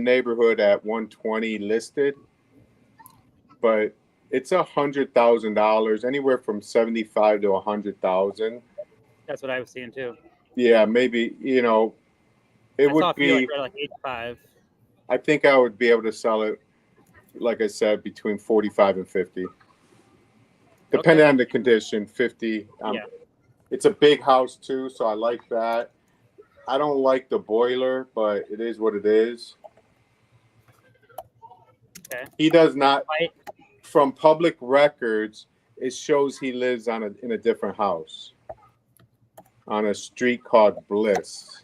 neighborhood at 120 listed, but it's $100,000, anywhere from 75 to 100,000. That's what I was seeing too. Yeah, maybe, it I would saw a few be. like 85. I think I would be able to sell it, like I said, between 45 and 50, depending on the condition. 50. Yeah. It's a big house too, so I like that. I don't like the boiler, but it is what it is. Okay. He does not. Right. From public records, it shows he lives in a different house on a street called Bliss.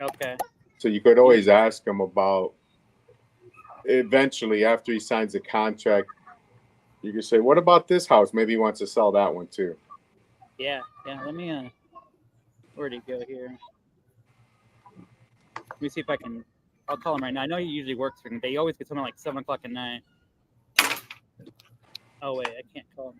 Okay. So you could always ask him about. Eventually, after he signs the contract, you could say, "What about this house? Maybe he wants to sell that one too." Yeah. Let me. Where'd he go here? Let me see if I can. I'll call him right now. I know he usually works for me. He always gets home at like 7 o'clock at night. Oh wait, I can't call him.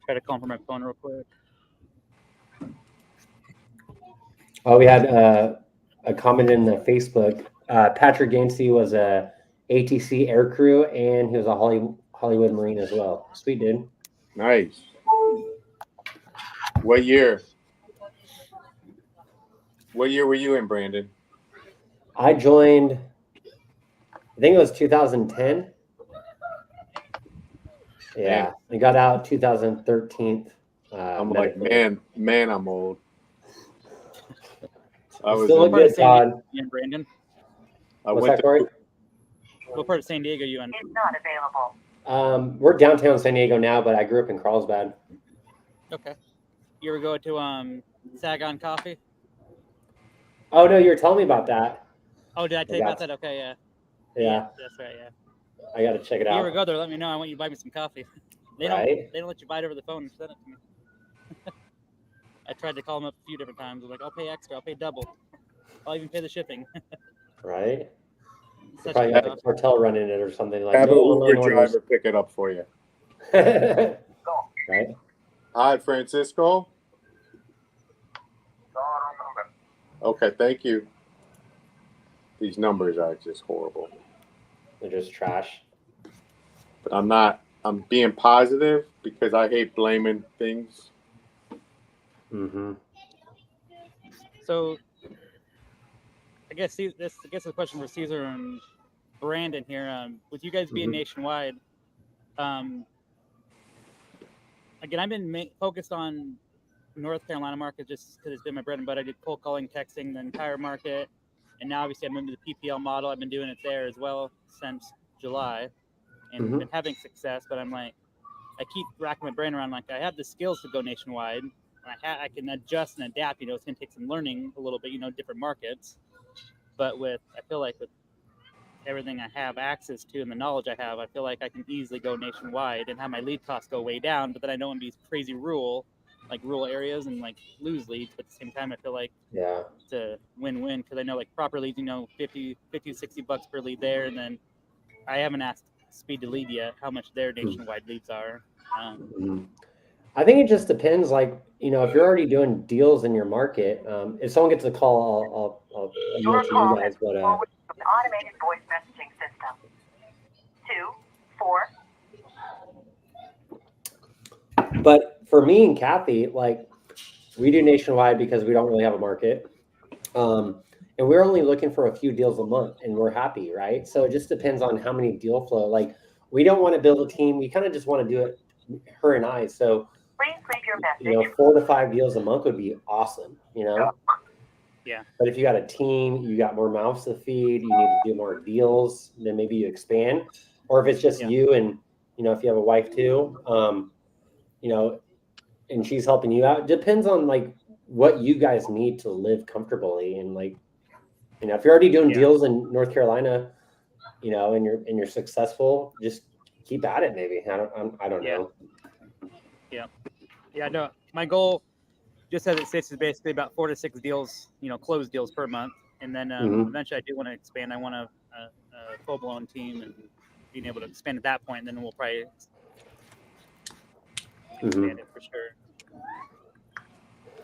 Try to call him from my phone real quick. Oh, we had a comment in the Facebook. Patrick Gainsey was a ATC aircrew, and he was a Hollywood Marine as well. Sweet dude. Nice. What year? What year were you in, Brandon? I joined, I think it was 2010. Yeah, I got out 2013. I'm like, man, I'm old. I was still a good Todd. You in Brandon? What's that, Corey? What part of San Diego you in? It's not available. We're downtown San Diego now, but I grew up in Carlsbad. Okay. You ever go to Saigon Coffee? Oh no, you were telling me about that. Oh, did I tell you about that? Okay, yeah. Yeah. That's right, yeah. I gotta check it out. If you ever go there, let me know. I want you to buy me some coffee. They don't let you buy it over the phone and send it to me. I tried to call them up a few different times. I'm like, I'll pay extra. I'll pay double. I'll even pay the shipping. Right. Probably got a cartel running it or something like that. Have an Uber driver pick it up for you. Right. Hi, Francisco. Okay, thank you. These numbers are just horrible. They're just trash. But I'm being positive because I hate blaming things. Mm-hmm. So I guess this is a question for Caesar and Brandon here. With you guys being nationwide, again, I've been focused on North Carolina market just because it's been my bread and butter. I did cold calling, texting the entire market, and now obviously I'm into the PPL model. I've been doing it there as well since July, and been having success. But I'm like, I keep racking my brain around. Like, I have the skills to go nationwide. I can adjust and adapt. It's going to take some learning a little bit. Different markets. But I feel like with everything I have access to and the knowledge I have, I feel like I can easily go nationwide and have my lead costs go way down. But then I don't want to be crazy rural areas and like lose leads. But at the same time, I feel like it's a win-win because I know like proper leads, $50, $60 per lead there. And then I haven't asked Speed to Lead yet how much their nationwide leads are. I think it just depends. Like, if you're already doing deals in your market, if someone gets a call, I'll email to you guys. But an automated voice messaging system. 2, 4. But for me and Kathy, like, we do nationwide because we don't really have a market, and we're only looking for a few deals a month, and we're happy, right? So it just depends on how many deal flow. Like, we don't want to build a team. We kind of just want to do it, her and I. So. Please leave your message. 4 to 5 deals a month would be awesome, Yeah. But if you got a team, you got more mouths to feed, you need to do more deals, then maybe you expand. Or if it's just you and, if you have a wife too, and she's helping you out, it depends on like what you guys need to live comfortably. And like, if you're already doing deals in North Carolina, and you're successful, just keep at it. Maybe I don't know. Yeah, no. My goal, just as it sits, is basically about 4 to 6 deals, closed deals per month. And then eventually I do want to expand. I want a full-blown team and being able to expand at that point. And then we'll probably expand it for sure.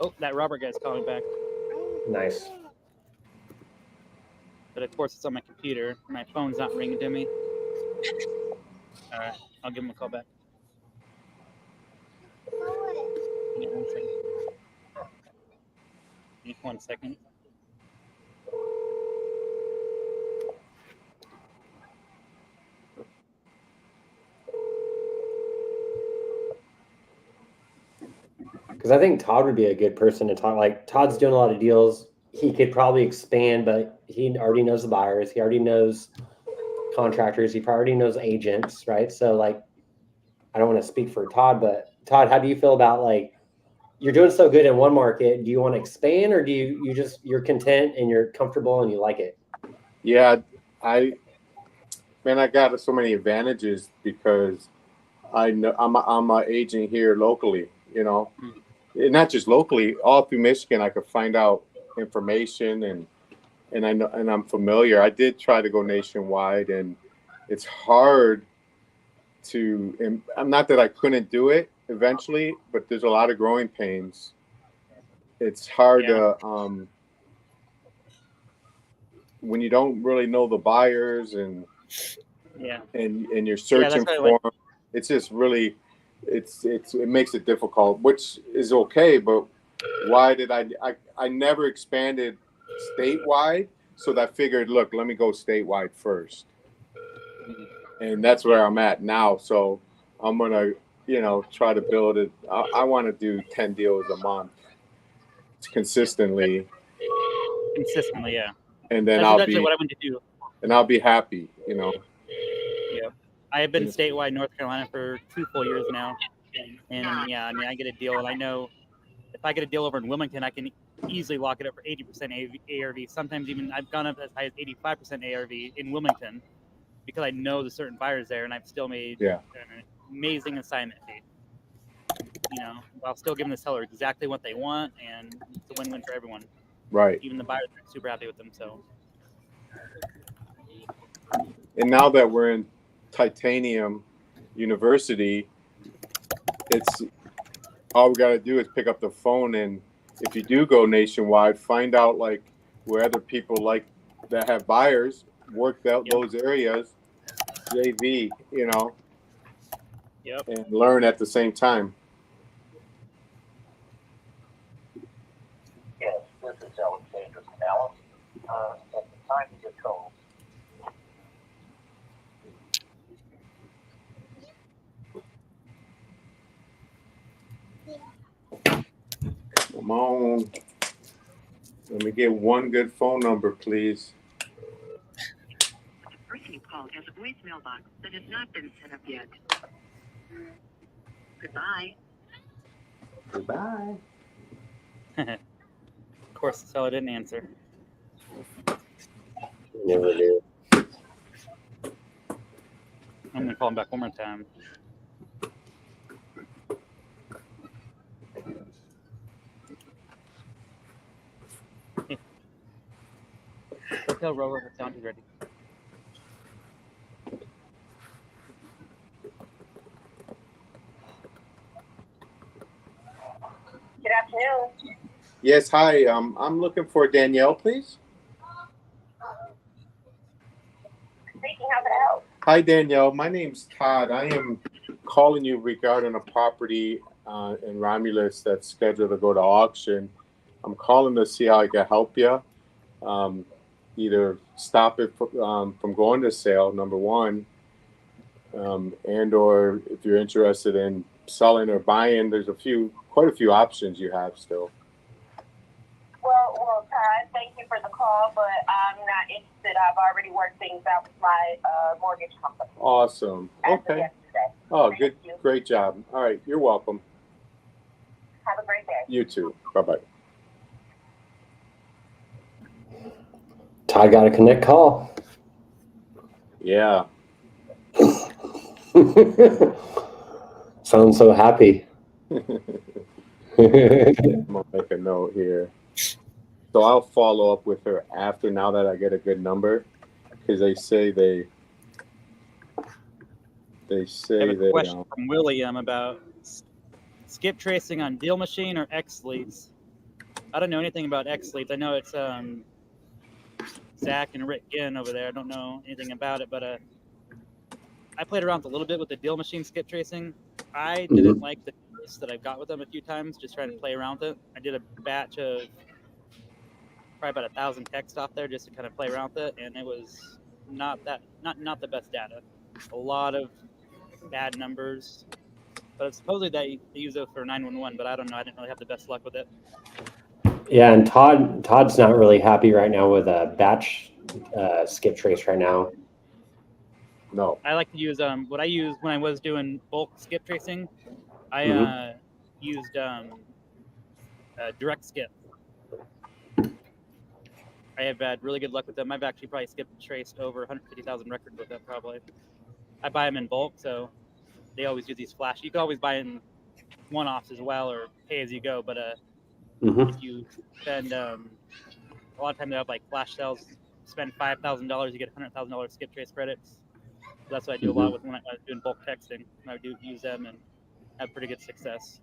Oh, that Robert guy's calling back. Nice. But of course, it's on my computer. My phone's not ringing to me. All right, I'll give him a call back. Yeah, 1 second. Give 1 second. Because I think Todd would be a good person to talk. Like, Todd's doing a lot of deals. He could probably expand, but he already knows the buyers. He already knows contractors. He already knows agents, right? So, like, I don't want to speak for Todd, but Todd, how do you feel about, like, you're doing so good in one market? Do you want to expand, or do you're content and you're comfortable and you like it? Yeah, I got so many advantages because I know I'm an agent here locally, you know. And not just locally, all through Michigan, I could find out information and I know, and I'm familiar. I did try to go nationwide, and it's hard to. And I'm not that I couldn't do it eventually, but there's a lot of growing pains. It's hard to when you don't really know the buyers and you're searching for them. It's just really. It makes it difficult, which is okay, but why did I never expanded statewide, so I figured, look, let me go statewide first, and that's where I'm at now. So I'm gonna try to build it. I want to do 10 deals a month consistently, yeah, and then that's actually what I want to do, and I'll be happy, Yeah, I have been statewide North Carolina for 2 full years now, and yeah, I mean, I get a deal, and I know if I get a deal over in Wilmington, I can easily lock it up for 80% ARV. Sometimes even I've gone up as high as 85% ARV in Wilmington because I know the certain buyers there, and I've still made an amazing assignment fee. You know, while still giving the seller exactly what they want, and it's a win-win for everyone. Right. Even the buyers are super happy with them. So. And now that we're in Titanium University, it's all we got to do is pick up the phone, and if you do go nationwide, find out like where other people like that have buyers, work out those areas, JV, and learn at the same time. Yes, this is Alexander Canales. At the time of your call. Come on. Let me get one good phone number, please. The person you called has a voicemail box that has not been set up yet. Goodbye. Goodbye. Of course, the seller didn't answer. Never do. I'm gonna call him back one more time. Tell Robert the sound is ready. Good afternoon. Yes, hi. I'm looking for Danielle, please. Speaking, how can I help? Hi, Danielle. My name's Todd. I am calling you regarding a property in Romulus that's scheduled to go to auction. I'm calling to see how I can help you. Either stop it from going to sale, number one, and or if you're interested in selling or buying, there's quite a few options you have still. Well, Todd, thank you for the call, but I'm not interested. I've already worked things out with my mortgage company. Awesome. Okay. Yesterday. Oh, Thank good. you. Great job. All right. You're welcome. Have a great day. You too. Bye-bye. Todd got a connect call. Yeah. Sounds so happy. I'm gonna make a note here. So I'll follow up with her after, now that I get a good number, because they say I have a they question from William about skip tracing on deal machine or X leads. I don't know anything about X leads. I know it's Zach and Rick Ginn over there. I don't know anything about it, but I played around a little bit with the deal machine skip tracing. I didn't like the twist that I got with them a few times, just trying to play around with it. I did a batch of probably about 1,000 text off there just to kind of play around with it, and it was not the best data. A lot of bad numbers. But supposedly they use it for 911, but I don't know. I didn't really have the best luck with it. Yeah, and Todd's not really happy right now with a batch skip trace right now. No. I like to use what I used when I was doing bulk skip tracing. I used direct skip. I have had really good luck with them. I've actually probably skipped traced over 150,000 records with them. Probably. I buy them in bulk, so they always do these flash. You can always buy in one-offs as well, or pay as you go. But if you spend a lot of times they have like flash sales. Spend $5,000, you get $100,000 skip trace credits. So that's what I do a lot with when I was doing bulk texting. I do use them and have pretty good success.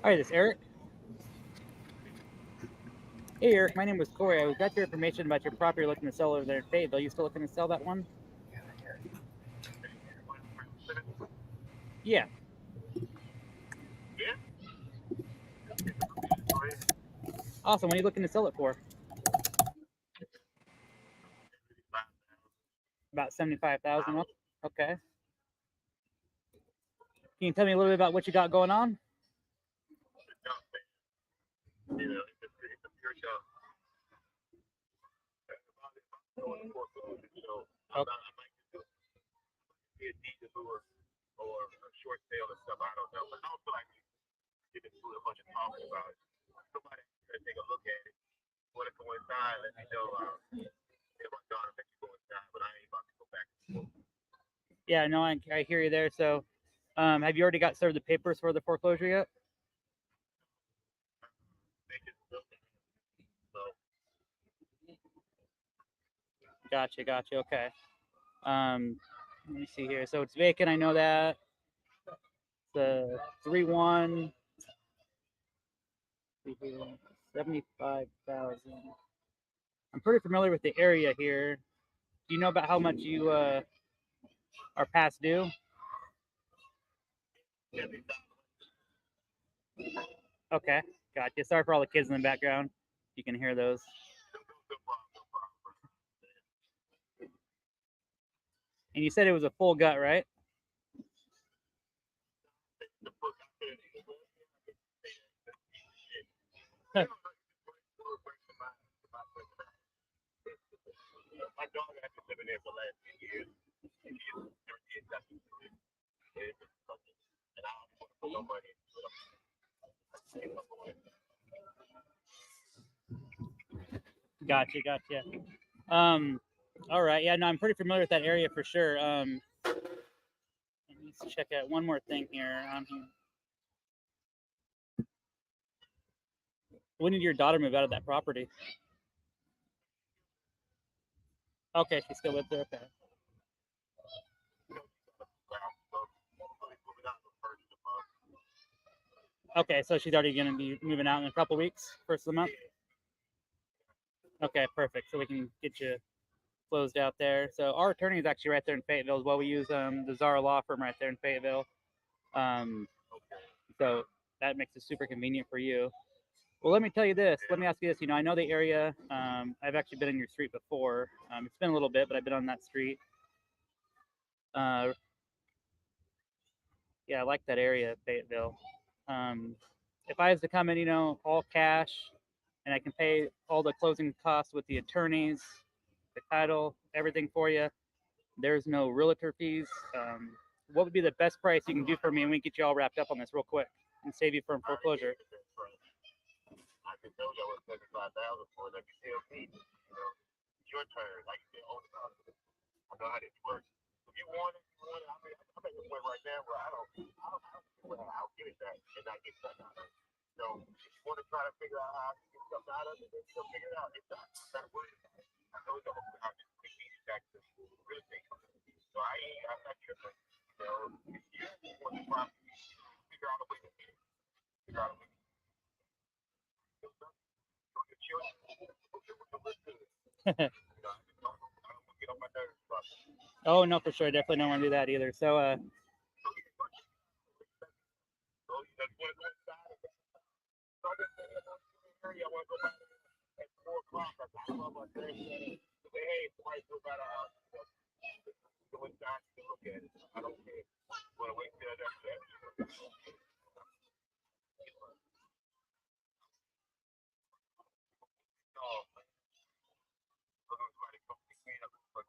Hi, this is Eric. Hey, Eric, my name was Corey. I got your information about your property looking to sell over there in Fayetteville. Are you still looking to sell that one? Yeah. Awesome. What are you looking to sell it for? About 75,000. Okay. Can you tell me a little bit about what you got going on? Or a short sale or stuff, I don't know. But I don't feel like we get into a bunch of talking about it. Somebody take a look at it. Want to coincide? Let me know. My daughter make you coincide, but I ain't about to go back. Yeah, no, I hear you there. So, have you already got served the papers for the foreclosure yet? Gotcha. Okay. Let me see here. So it's vacant. I know that. The 3-1. 75,000. I'm pretty familiar with the area here. Do you know about how much you are past due? Okay, gotcha. Sorry for all the kids in the background. You can hear those. And you said it was a full gut, right? My dog has been living there for the last 10 years. And I don't want to put no money into it. Gotcha. All right. Yeah, no, I'm pretty familiar with that area for sure. Let me check out one more thing here. When did your daughter move out of that property? Okay, she still lives there. Okay. Okay, so she's already going to be moving out in a couple weeks, first of the month. Okay, perfect. So we can get you closed out there. So our attorney is actually right there in Fayetteville as well. We use the Zara Law Firm right there in Fayetteville. So that makes it super convenient for you. Well, let me tell you this. Let me ask you this. I know the area. I've actually been in your street before. It's been a little bit, but I've been on that street. Yeah, I like that area, Fayetteville. If I was to come in, all cash, and I can pay all the closing costs with the attorneys, the title, everything for you. There's no realtor fees. What would be the best price you can do for me, and we can get you all wrapped up on this real quick and save you from foreclosure? I can tell you what 75,000 for. Like you tell me, it's your turn. Like you said, I know how this works. If you want it, I mean, I'm at the point right now where I'll give it that and not get stuck out of it. So if you want to try to figure out how to get stuff out of it, then you'll figure it out. It's not worried about it. I know it's almost how to take these back to real estate. So I'm not tripping. If you want to try to figure out a way to get it, figure out a way to get it. So your children, will look good. I don't want to get on my nerves. Oh no, for sure. I definitely don't want to do that either. So So you want to go inside. So I just say, I want to go back at 4 o'clock. I call my dad and say, hey, somebody go by the house. Go inside and look at it. I don't care. Want to wait till that's that. Somebody come pick me up, but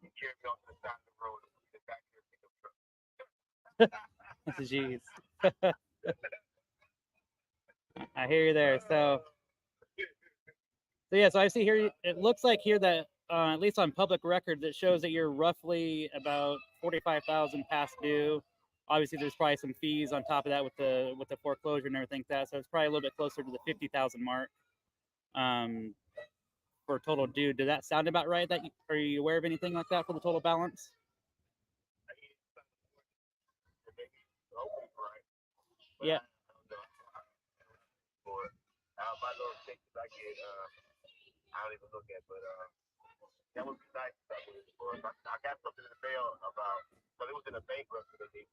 you carry me off to the side of the road and put it back here. Jeez. I hear you there. So yeah, so I see here, it looks like here that, at least on public record, that shows that you're roughly about 45,000 past due. Obviously, there's probably some fees on top of that with the foreclosure and everything like that. So it's probably a little bit closer to the 50,000 mark for total due. Did that sound about right? Are you aware of anything like that for the total balance? Yeah. My little things I get, I don't even look at, but that would be nice. I got something in the mail about, so it was in a bankruptcy. They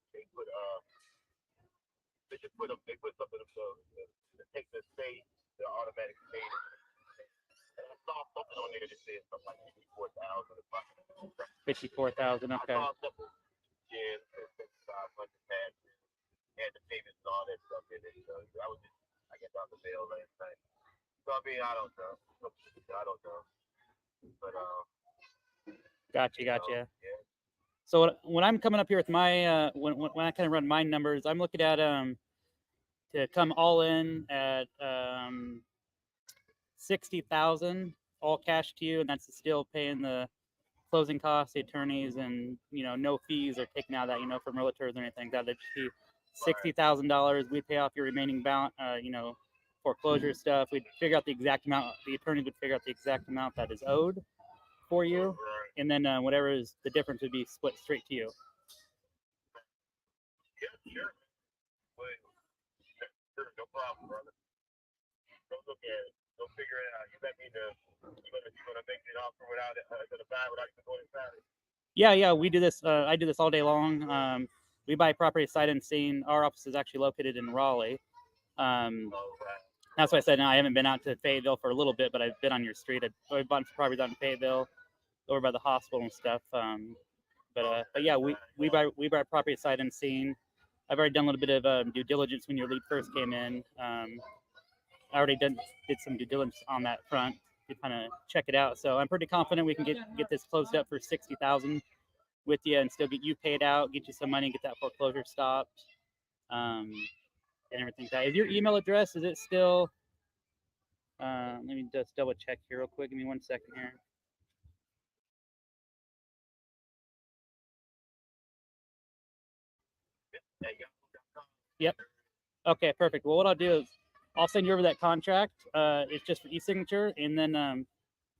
put something to take the state, the automatic state. And I saw something on there that said something like 54,000. 54,000. Okay. I saw something, yeah, 500 taxes, and the payments and all that stuff in it. So I guess on the mail last night. So I mean, I don't know. But Gotcha. yeah. So when I'm coming up here with my when I kind of run my numbers, I'm looking at to come all in at 60,000 all cash to you, and that's still paying the closing costs, the attorneys, and no fees are taken out of that from realtors or anything. That would be $60,000. We pay off your remaining balance, foreclosure stuff. We'd figure out the exact amount. The attorney would figure out the exact amount that is owed for you, and then whatever is the difference would be split straight to you. Yeah, sure. Sure, no problem, brother. Go look at it. Go figure it out. You let me know. You're gonna make an offer without even going inside it. Yeah, we do this. I do this all day long. We buy property sight unseen. Our office is actually located in Raleigh. That's why I said I haven't been out to Fayetteville for a little bit, but I've been on your street. I've bought some properties out in Fayetteville, over by the hospital and stuff. But yeah, we buy property sight unseen. I've already done a little bit of due diligence when your lead first came in. I already did some due diligence on that front to kind of check it out. So I'm pretty confident we can get this closed up for 60,000 with you and still get you paid out, get you some money, get that foreclosure stopped, and everything. Is your email address, is it still? Let me just double check here real quick. Give me 1 second here. Yep. Okay, perfect. Well, what I'll do is I'll send you over that contract. It's just for e-signature, and then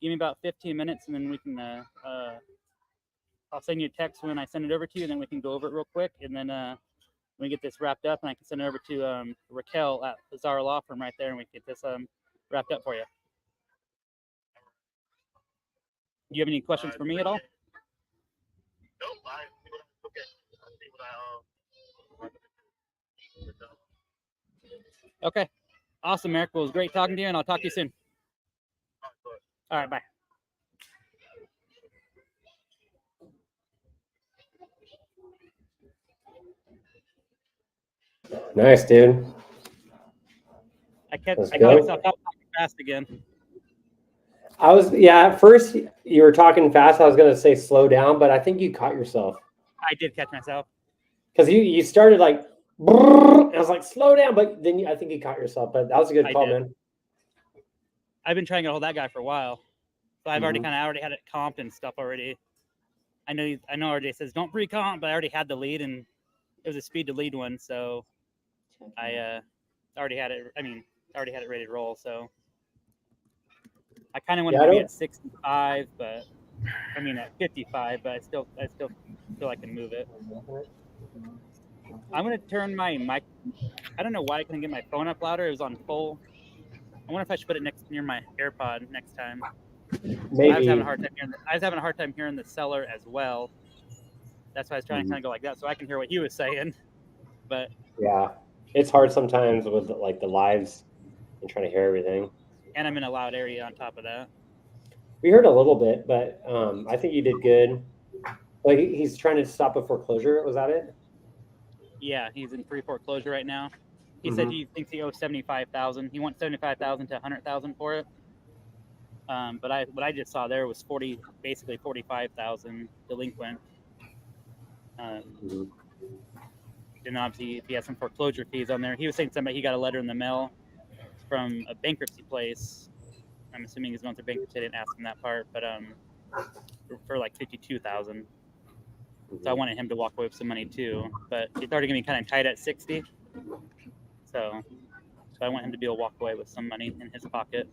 give me about 15 minutes, and then we can. I'll send you a text when I send it over to you, and then we can go over it real quick, and then we get this wrapped up, and I can send it over to Raquel at the Zara Law Firm right there, and we can get this wrapped up for you. Do you have any questions for me at all? Nope. Okay. I see what Okay. Awesome, Eric. Well, it was great talking to you, and I'll talk to you soon. All right, bye. Nice, dude. I caught Let's myself go. up talking fast again. At first you were talking fast. I was gonna say slow down, but I think you caught yourself I did catch myself. because you started like, brrr, I was like slow down, but then I think you caught yourself. But that was a good I call, did. man. I've been trying to hold that guy for a while, so I've Mhm. already had it comped and stuff already. I know RJ says don't pre-comp, but I already had the lead and it was a speed to lead one, so I already had it. I mean, already had it ready to roll. So I kind of wanted Yeah, I to be don't. at 65, but I mean at 55, but I still feel I can move it. I'm gonna turn my mic. I don't know why I couldn't get my phone up louder. It was on full. I wonder if I should put it near my AirPod next time. I was having Maybe. a hard time hearing. I was having a hard time hearing the seller as well. That's why I was trying to kind of go like that, so I can hear what he was saying. But Yeah, it's hard sometimes with like the lives and trying to hear everything. and I'm in a loud area on top of that. We heard a little bit, but I think you did good. Like he's trying to stop a foreclosure. Was that it? Yeah, he's in pre-foreclosure right now. He said he thinks he owes 75,000. He wants 75,000 to 100,000 for it. But what I just saw there was basically 45,000 delinquent. And obviously, if he has some foreclosure fees on there, he was saying somebody he got a letter in the mail from a bankruptcy place. I'm assuming he's going through bankruptcy. I didn't ask him that part, but for like 52,000. So I wanted him to walk away with some money too, but it's already gonna be kind of tight at 60. So I want him to be able to walk away with some money in his pocket.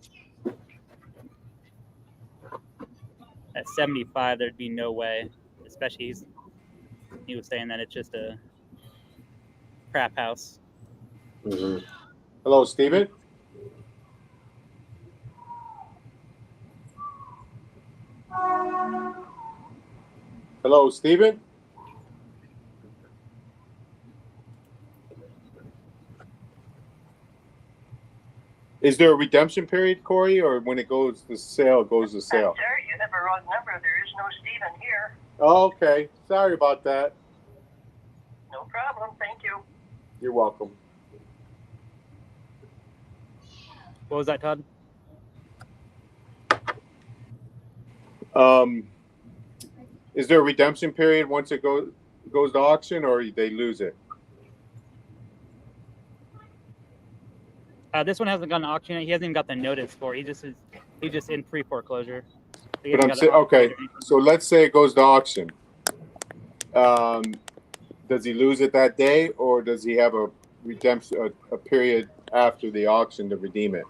At 75, there'd be no way. Especially he was saying that it's just a crap house. Hello, Steven. Hello, Steven. Is there a redemption period, Corey, or when it goes to sale, it goes to sale? Sir, you have a wrong number. There is no Stephen here. Oh, okay. Sorry about that. No problem. Thank you. You're welcome. What was that, Todd? Is there a redemption period once it goes to auction, or they lose it? This one hasn't gone to auction yet. He hasn't even got the notice for it. He's just in pre-foreclosure. So But I'm saying, okay, so let's say it goes to auction. Does he lose it that day, or does he have a redemption a period after the auction to redeem it?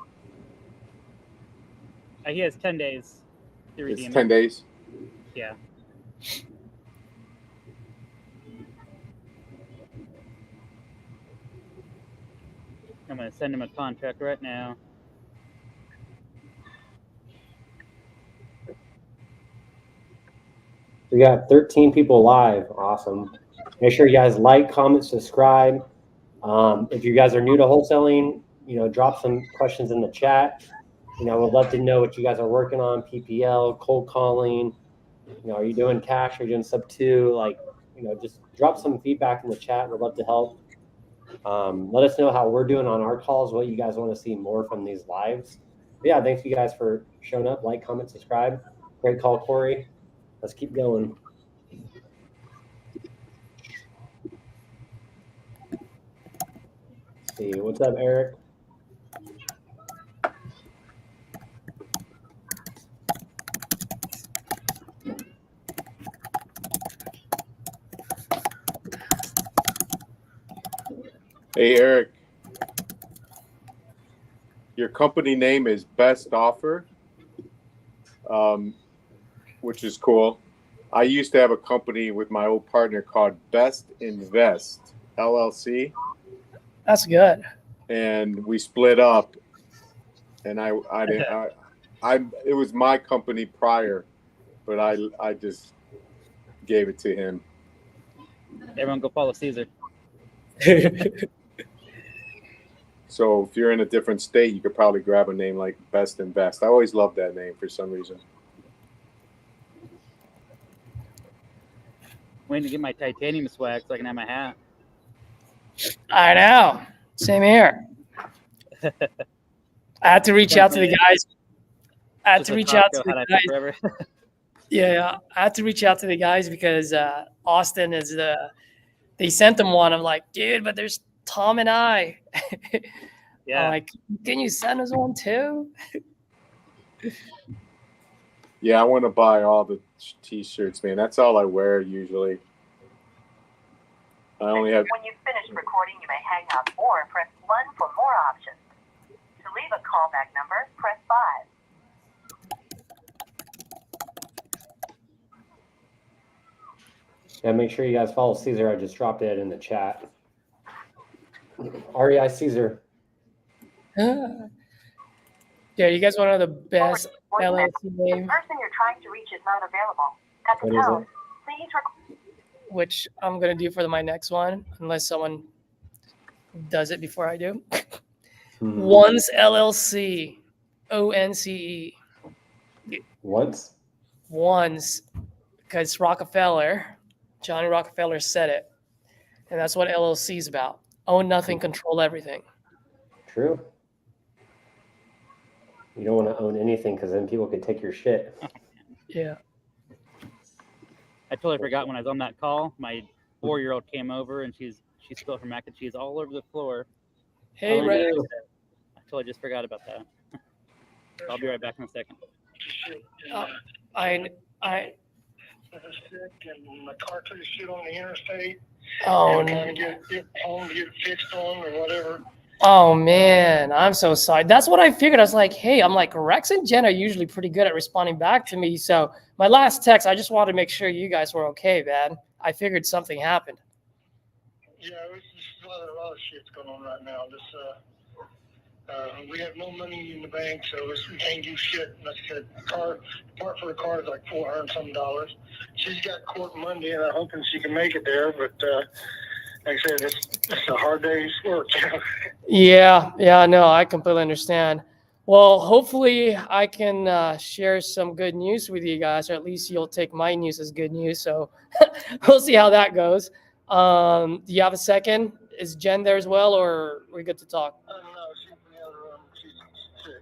He has 10 days to redeem it. 10 days? Yeah. I'm going to send him a contract right now. We got 13 people live. Awesome. Make sure you guys like, comment, subscribe. If you guys are new to wholesaling, drop some questions in the chat. We'd love to know what you guys are working on, PPL, cold calling. Are you doing cash? Are you doing sub 2? Like, just drop some feedback in the chat. We'd love to help. Let us know how we're doing on our calls, what you guys want to see more from these lives. But yeah, thanks you guys for showing up. Like, comment, subscribe. Great call, Corey. Let's keep going. Let's see, what's up, Eric? Hey, Eric. Your company name is Best Offer, which is cool. I used to have a company with my old partner called Best Invest LLC. That's good. And we split up, and it was my company prior, but I just gave it to him. Everyone go follow Caesar. So if you're in a different state, you could probably grab a name like Best Invest. I always loved that name for some reason. Waiting to get my titanium swag so I can have my hat. I know. Same here. I had to reach out to the guys. I had Just to with reach out to Costco the had I guys. forever. Yeah, I had to reach out to the guys because Austin is the. They sent them one. I'm like, dude, but there's Tom and I. I'm Yeah. like, can you send us one too? Yeah, I want to buy all the t-shirts, man. That's all I wear usually. I only have. When you've finished recording, you may hang up or press 1 for more options. To leave a callback number, press 5. Yeah, make sure you guys follow Caesar. I just dropped it in the chat. REI Caesar. Yeah, you guys want to know the best LLC The name, person you're trying to reach is not available. At the What is tone, it? please record. which I'm gonna do for my next one, unless someone does it before I do. Once LLC, ONCE. Once? Once, because Johnny Rockefeller said it, and that's what LLC is about. Own nothing, control everything. True. You don't want to own anything because then people could take your shit. Yeah. I totally forgot when I was on that call. My 4-year-old came over and she spilled her mac and cheese all over the floor. Hey, Oh, Red. no. I totally just forgot about that. I'll be right back in a second. I. Sick and my car took a shit on the interstate. Oh, And trying to get home to get it fixed on or whatever. oh man, I'm so sorry. That's what I figured. I was like, hey, I'm like, Rex and Jen are usually pretty good at responding back to me. So my last text, I just wanted to make sure you guys were okay, man. I figured something happened. Yeah, it's just a lot of shit's going on right now. We have no money in the bank, so we can't do shit. Like I said, part for the car is like $400 some. She's got court Monday, and I'm hoping she can make it there. But like I said, it's a hard day's work. Yeah, no, I completely understand. Well, hopefully I can share some good news with you guys, or at least you'll take my news as good news. So we'll see how that goes. Do you have a second? Is Jen there as well, or are we good to talk? I don't know. She's in the other room. She's sick.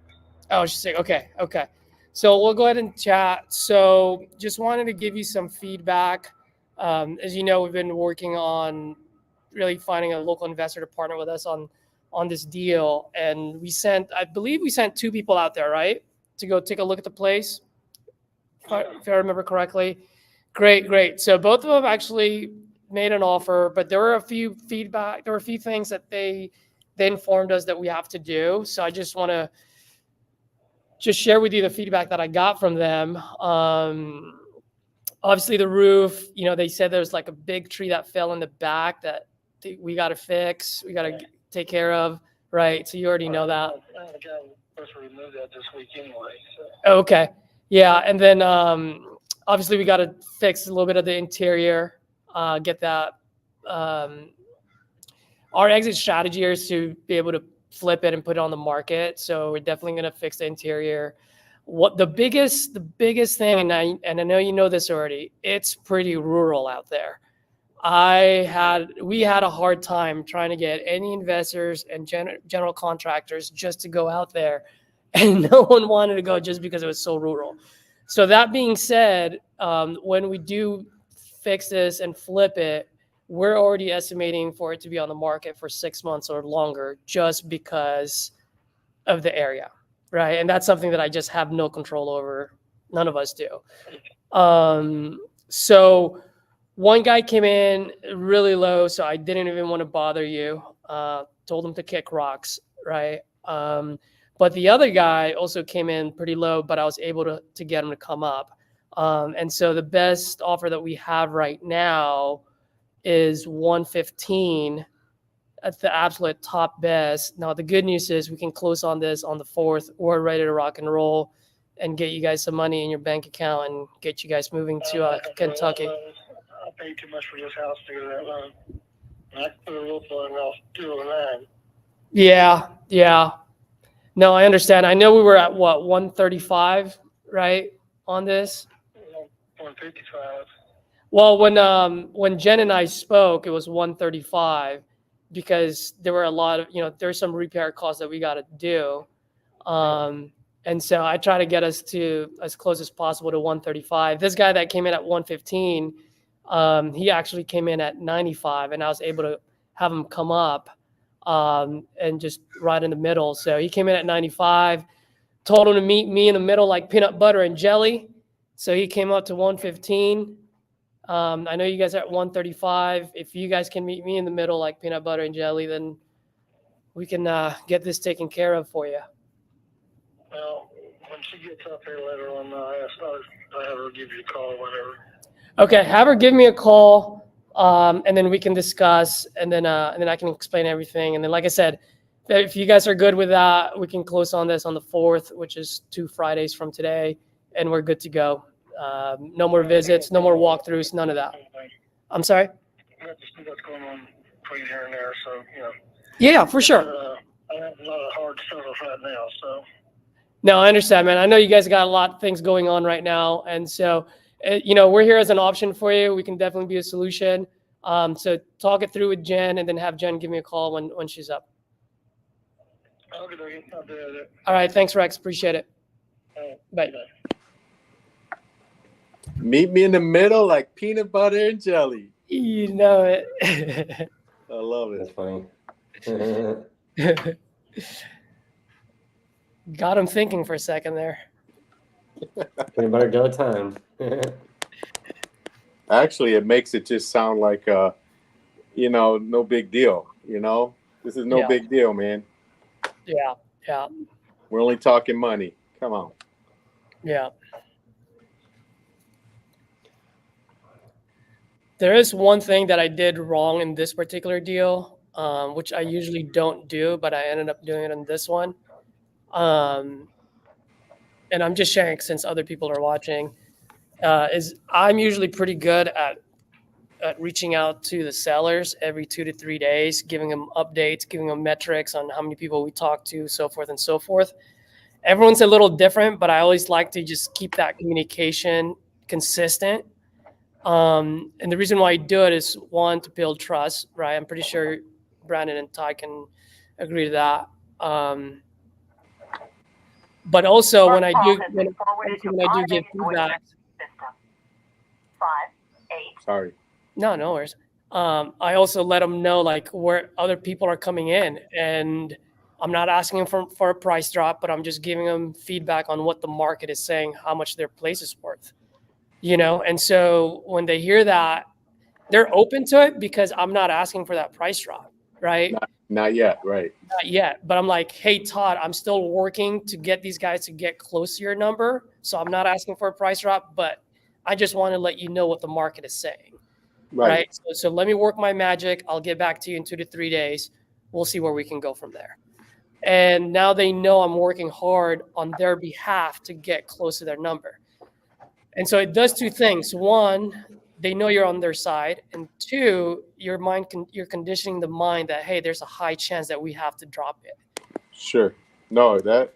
Oh, she's sick. Okay. So we'll go ahead and chat. So just wanted to give you some feedback. As you know, we've been working on really finding a local investor to partner with us on this deal, and I believe we sent 2 people out there, right, to go take a look at the place, if I remember correctly. Great. So both of them actually made an offer, but there were a few things that they informed us that we have to do. So I just want to share with you the feedback that I got from them. Obviously the roof, they said there was like a big tree that fell in the back that we got to fix, we got to take care of, right? So you already know that. I think I'm supposed to remove that this week anyway. So. Okay. Yeah. And then obviously we got to fix a little bit of the interior, get that. Our exit strategy is to be able to flip it and put it on the market. So we're definitely going to fix the interior. What the biggest thing, and I know you know this already, it's pretty rural out there. We had a hard time trying to get any investors and general contractors just to go out there, and no one wanted to go just because it was so rural. So that being said, when we do fix this and flip it, we're already estimating for it to be on the market for 6 months or longer, just because of the area, right? And that's something that I just have no control over. None of us do. So one guy came in really low, so I didn't even want to bother you. Told him to kick rocks, right? But the other guy also came in pretty low, but I was able to get him to come up. And so the best offer that we have right now is 115 at the absolute top best. Now, the good news is we can close on this on the 4th. We're ready to rock and roll and get you guys some money in your bank account and get you guys moving to Kentucky. I paid too much for this house to go that low. I put a roof on and I was 209. Yeah. No, I understand. I know we were at 135, right, on this? 155. Well, when Jen and I spoke, it was 135. because there were a lot of, there's some repair costs that we got to do. And so I try to get us to as close as possible to 135. This guy that came in at 115, he actually came in at 95, and I was able to have him come up and just right in the middle. So he came in at 95, told him to meet me in the middle like peanut butter and jelly. So he came up to 115. I know you guys are at 135. If you guys can meet me in the middle like peanut butter and jelly, then we can get this taken care of for you. Well, when she gets up here later on, I have her give you a call whenever. Okay, have her give me a call, and then we can discuss, and then I can explain everything. And then, like I said, if you guys are good with that, we can close on this on the 4th, which is 2 Fridays from today, and we're good to go. No more visits, no more walkthroughs, none of that. I'm sorry? You have to see what's going on between here and there, so, Yeah, for sure. I have a lot of hard struggles right now, so. No, I understand, man. I know you guys got a lot of things going on right now. And so, we're here as an option for you. We can definitely be a solution. So talk it through with Jen, and then have Jen give me a call when she's up. Okay, I'll do it. All right. Thanks, Rex. Appreciate it. Bye. Meet me in the middle like peanut butter and jelly. You know it. I love it. That's funny. Got him thinking for a second there. Peanut butter jelly time. Actually, it makes it just sound like, no big deal. This is no big deal, man. Yeah. Yeah. We're only talking money. Come on. Yeah. There is one thing that I did wrong in this particular deal, which I usually don't do, but I ended up doing it in this one. And I'm just sharing since other people are watching, is I'm usually pretty good at reaching out to the sellers every 2 to 3 days, giving them updates, giving them metrics on how many people we talk to, so forth and so forth. Everyone's a little different, but I always like to just keep that communication consistent. And the reason why I do it is, one, to build trust, right? I'm pretty sure Brandon and Ty can agree to that. But also when I do give feedback. Sorry. No worries. I also let them know like where other people are coming in, and I'm not asking them for a price drop, but I'm just giving them feedback on what the market is saying, how much their place is worth, And so when they hear that, they're open to it because I'm not asking for that price drop, right? Not yet, right? Not yet, but I'm like, hey, Todd, I'm still working to get these guys to get close to your number. So I'm not asking for a price drop, but I just want to let you know what the market is saying. Right. So let me work my magic. I'll get back to you in 2 to 3 days. We'll see where we can go from there. And now they know I'm working hard on their behalf to get close to their number. And so it does two things. One, they know you're on their side. And two, you're conditioning the mind that, hey, there's a high chance that we have to drop it. Sure. No, that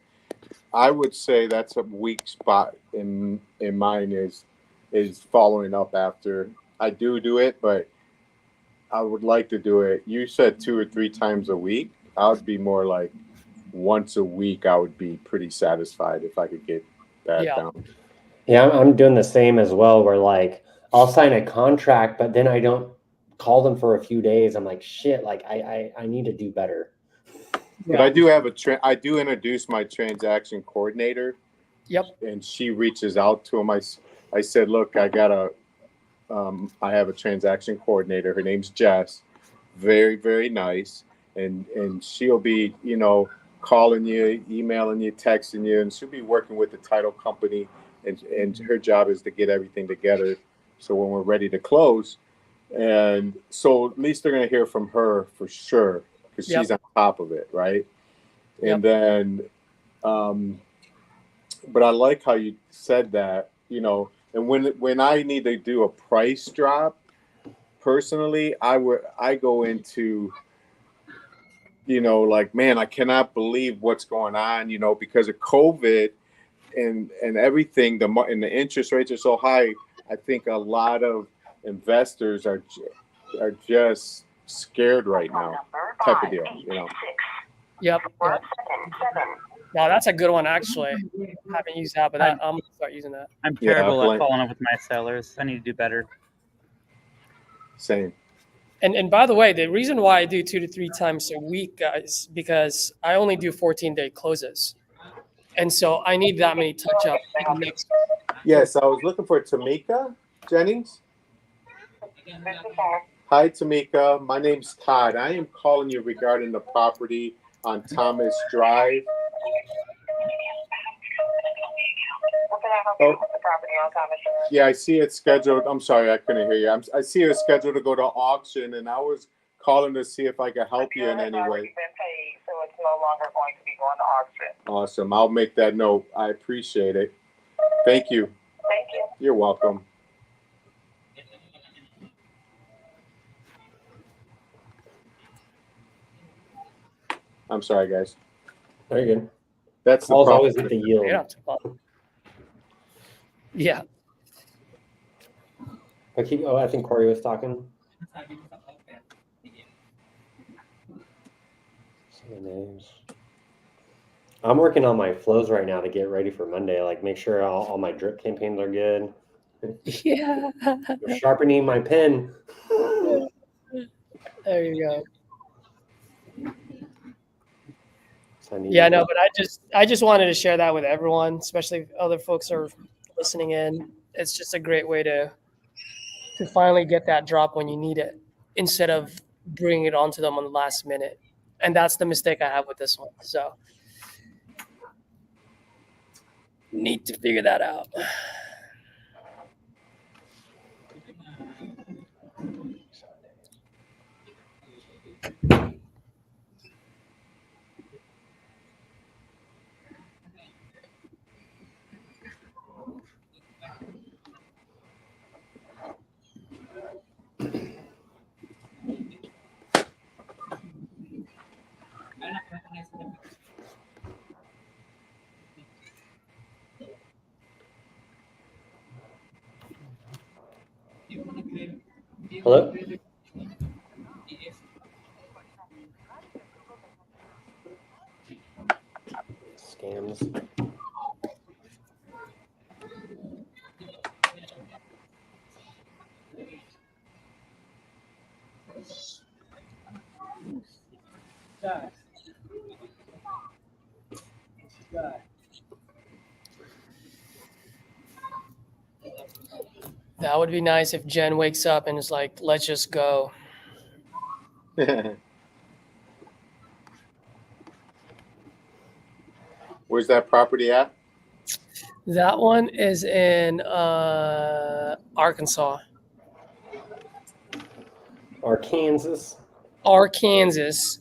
I would say that's a weak spot in mine is following up after I do it, but I would like to do it. You said 2 or 3 times a week. I would be more like once a week. I would be pretty satisfied if I could get that down. Yeah, I'm doing the same as well, where like I'll sign a contract, but then I don't call them for a few days. I'm like, shit, like I need to do better. But I do have I do introduce my transaction coordinator. Yep. And she reaches out to him. I said, look, I have a transaction coordinator. Her name's Jess. Very, very nice. And she'll be, calling you, emailing you, texting you, and she'll be working with the title company. And her job is to get everything together. So when we're ready to close, and so at least they're going to hear from her for sure, because she's on top of it, right? And then, but I like how you said that, and when I need to do a price drop, personally, I go into, like, man, I cannot believe what's going on, because of COVID and everything, and the interest rates are so high. I think a lot of investors are just scared right now. type of deal, you know. Yep. Now that's a good one, actually. Haven't used that, but I'm gonna start using that. I'm Yeah, terrible like- at following up with my sellers. I need to do better. Same. And by the way, the reason why I do 2 to 3 times a week, guys, because I only do 14-day closes, and so I need that many touch-ups next. Yes, I was looking for Tamika Jennings. Hi, Tamika. My name's Todd. I am calling you regarding the property on Thomas Drive. Oh, yeah, I see it's scheduled. I'm sorry, I couldn't hear you. I see it's scheduled to go to auction, and I was calling to see if I could help you in any way. Been paid, so it's no longer going to be going to auction. Awesome. I'll make that note. I appreciate it. Thank you. Thank you. You're welcome. I'm sorry, guys. Very good. That's the Calls problem. always get the yield. Yeah. I think Corey was talking. Some of the names. I'm working on my flows right now to get ready for Monday. Like, make sure all my drip campaigns are good. Yeah. Sharpening my pen. There you go. So Yeah, no, but I just wanted to share that with everyone, especially if other folks are listening in. It's just a great way to finally get that drop when you need it, instead of bringing it onto them on the last minute. And that's the mistake I have with this one. So need to figure that out. Hello? Scams. That would be nice if Jen wakes up and is like, let's just go. Where's that property at? That one is in Arkansas. Arkansas. Arkansas.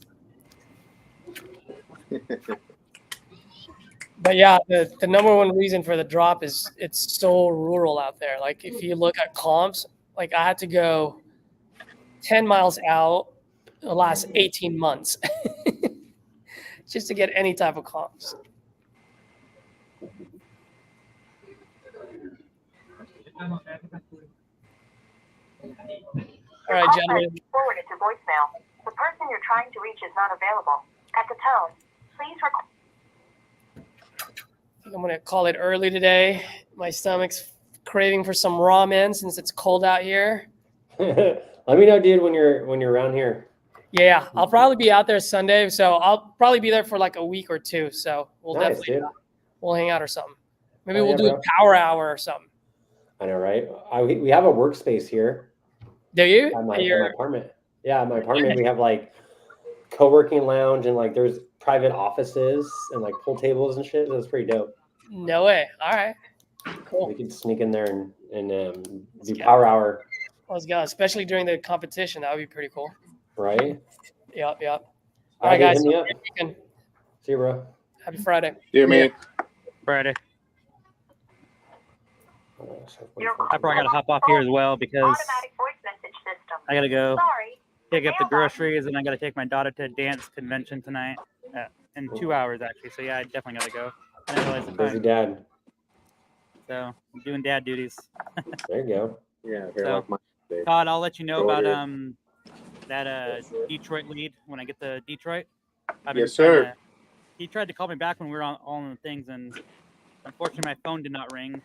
But yeah, the number one reason for the drop is it's so rural out there. Like, if you look at comps, like, I had to go 10 miles out the last 18 months just to get any type of comps. All right, gentlemen. Forwarded to voicemail. The person you're trying to reach is not available. At the tone, please record. I'm going to call it early today. My stomach's craving for some ramen since it's cold out here. Let me know, dude, when you're around here. Yeah, I'll probably be out there Sunday, so I'll probably be there for like a week or two. So we'll Nice, definitely we'll hang out or something. Maybe Oh, we'll yeah, do bro. a power hour or something. I know, right? We have a workspace here Do you? at my You're- apartment. Yeah, at my apartment we have like co-working lounge and like there's private offices and like pool tables and shit. So it's pretty dope. No way. All right. Cool. We could sneak in there and do go. power hour, Let's go. Especially during the competition. That would be pretty cool. right? Yep. All All right, right, guys. hit me up. Great weekend. See you, bro. Happy Friday. Yeah, man. Friday. Your I probably got to hop off here as well because automatic voice message system. I got to go Sorry. pick up the groceries and I got to take my daughter to a dance convention tonight in 2 hours, actually. So, yeah, I definitely got to go. I didn't realize the Busy time. dad. So, I'm doing dad duties. There you go. Yeah, here So, like my day. Todd, I'll let you know Go about ahead. that Detroit lead when I get to Detroit. I've Yes, trying sir. to- he tried to call me back when we were on all on the things, and unfortunately, my phone did not ring.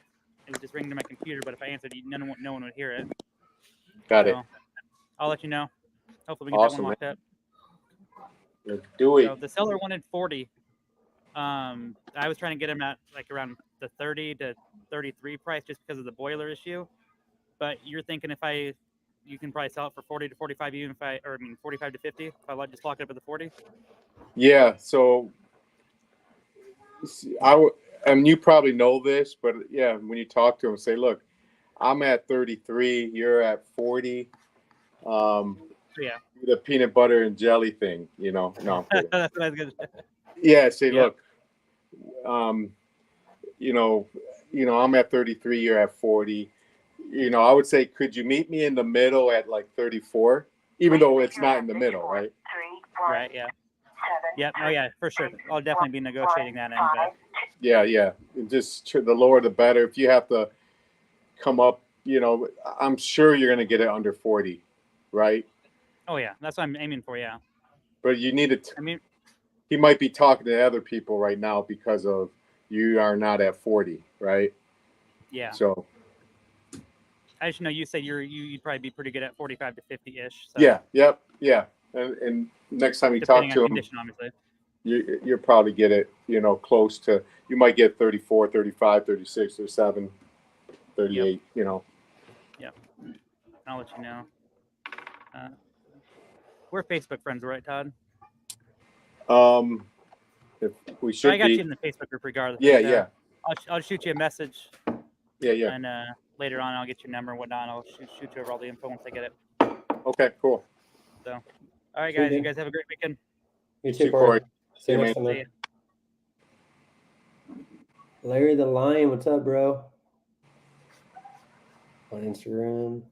It would just ring to my computer, but if I answered, no one would hear it. Got it. So I'll let you know. Hopefully, we get that one Awesome, locked up. Let's do it. So the seller wanted 40. I was trying to get him at like around the 30 to 33 price just because of the boiler issue. But you're thinking you can probably sell it for 40 to 45 even if 45 to 50 if I just lock it up at the 40. Yeah. So and you probably know this, but yeah, when you talk to him, say, look, I'm at 33, you're at 40. Yeah. The peanut butter and jelly thing, No, I'm kidding. That's what I was gonna say. Yeah, say, Yep. look, I'm at 33, you're at 40. I would say, could you meet me in the middle at like 34, even though it's not in the middle, right? Right. Yeah. Yep. Oh yeah, for sure. I'll definitely be negotiating that end. But Yeah. Just the lower the better. If you have to come up, I'm sure you're going to get it under 40, right? oh yeah, that's what I'm aiming for. Yeah. But you need it. I mean, He might be talking to other people right now because of you are not at 40, right? yeah. So I just know you said you'd probably be pretty good at 45 to 50 ish. So yeah. And next time you talk depending to on him, condition, obviously. you'll probably get it, close to, you might get 34, 35, 36, 37, 38, Yep. I'll let you know. We're Facebook friends, right, Todd? If we should I got be. you in the Facebook group regardless. Yeah. I'll shoot you a message. Yeah. And later on, I'll get your number and whatnot. I'll shoot you over all the info once I get it. Okay, cool. So, all right, Sweet, guys. You man. guys have a great weekend. You too, too, Corey. Corey. See you Yeah, next time, See man. ya. Larry the Lion, what's up, bro? On Instagram.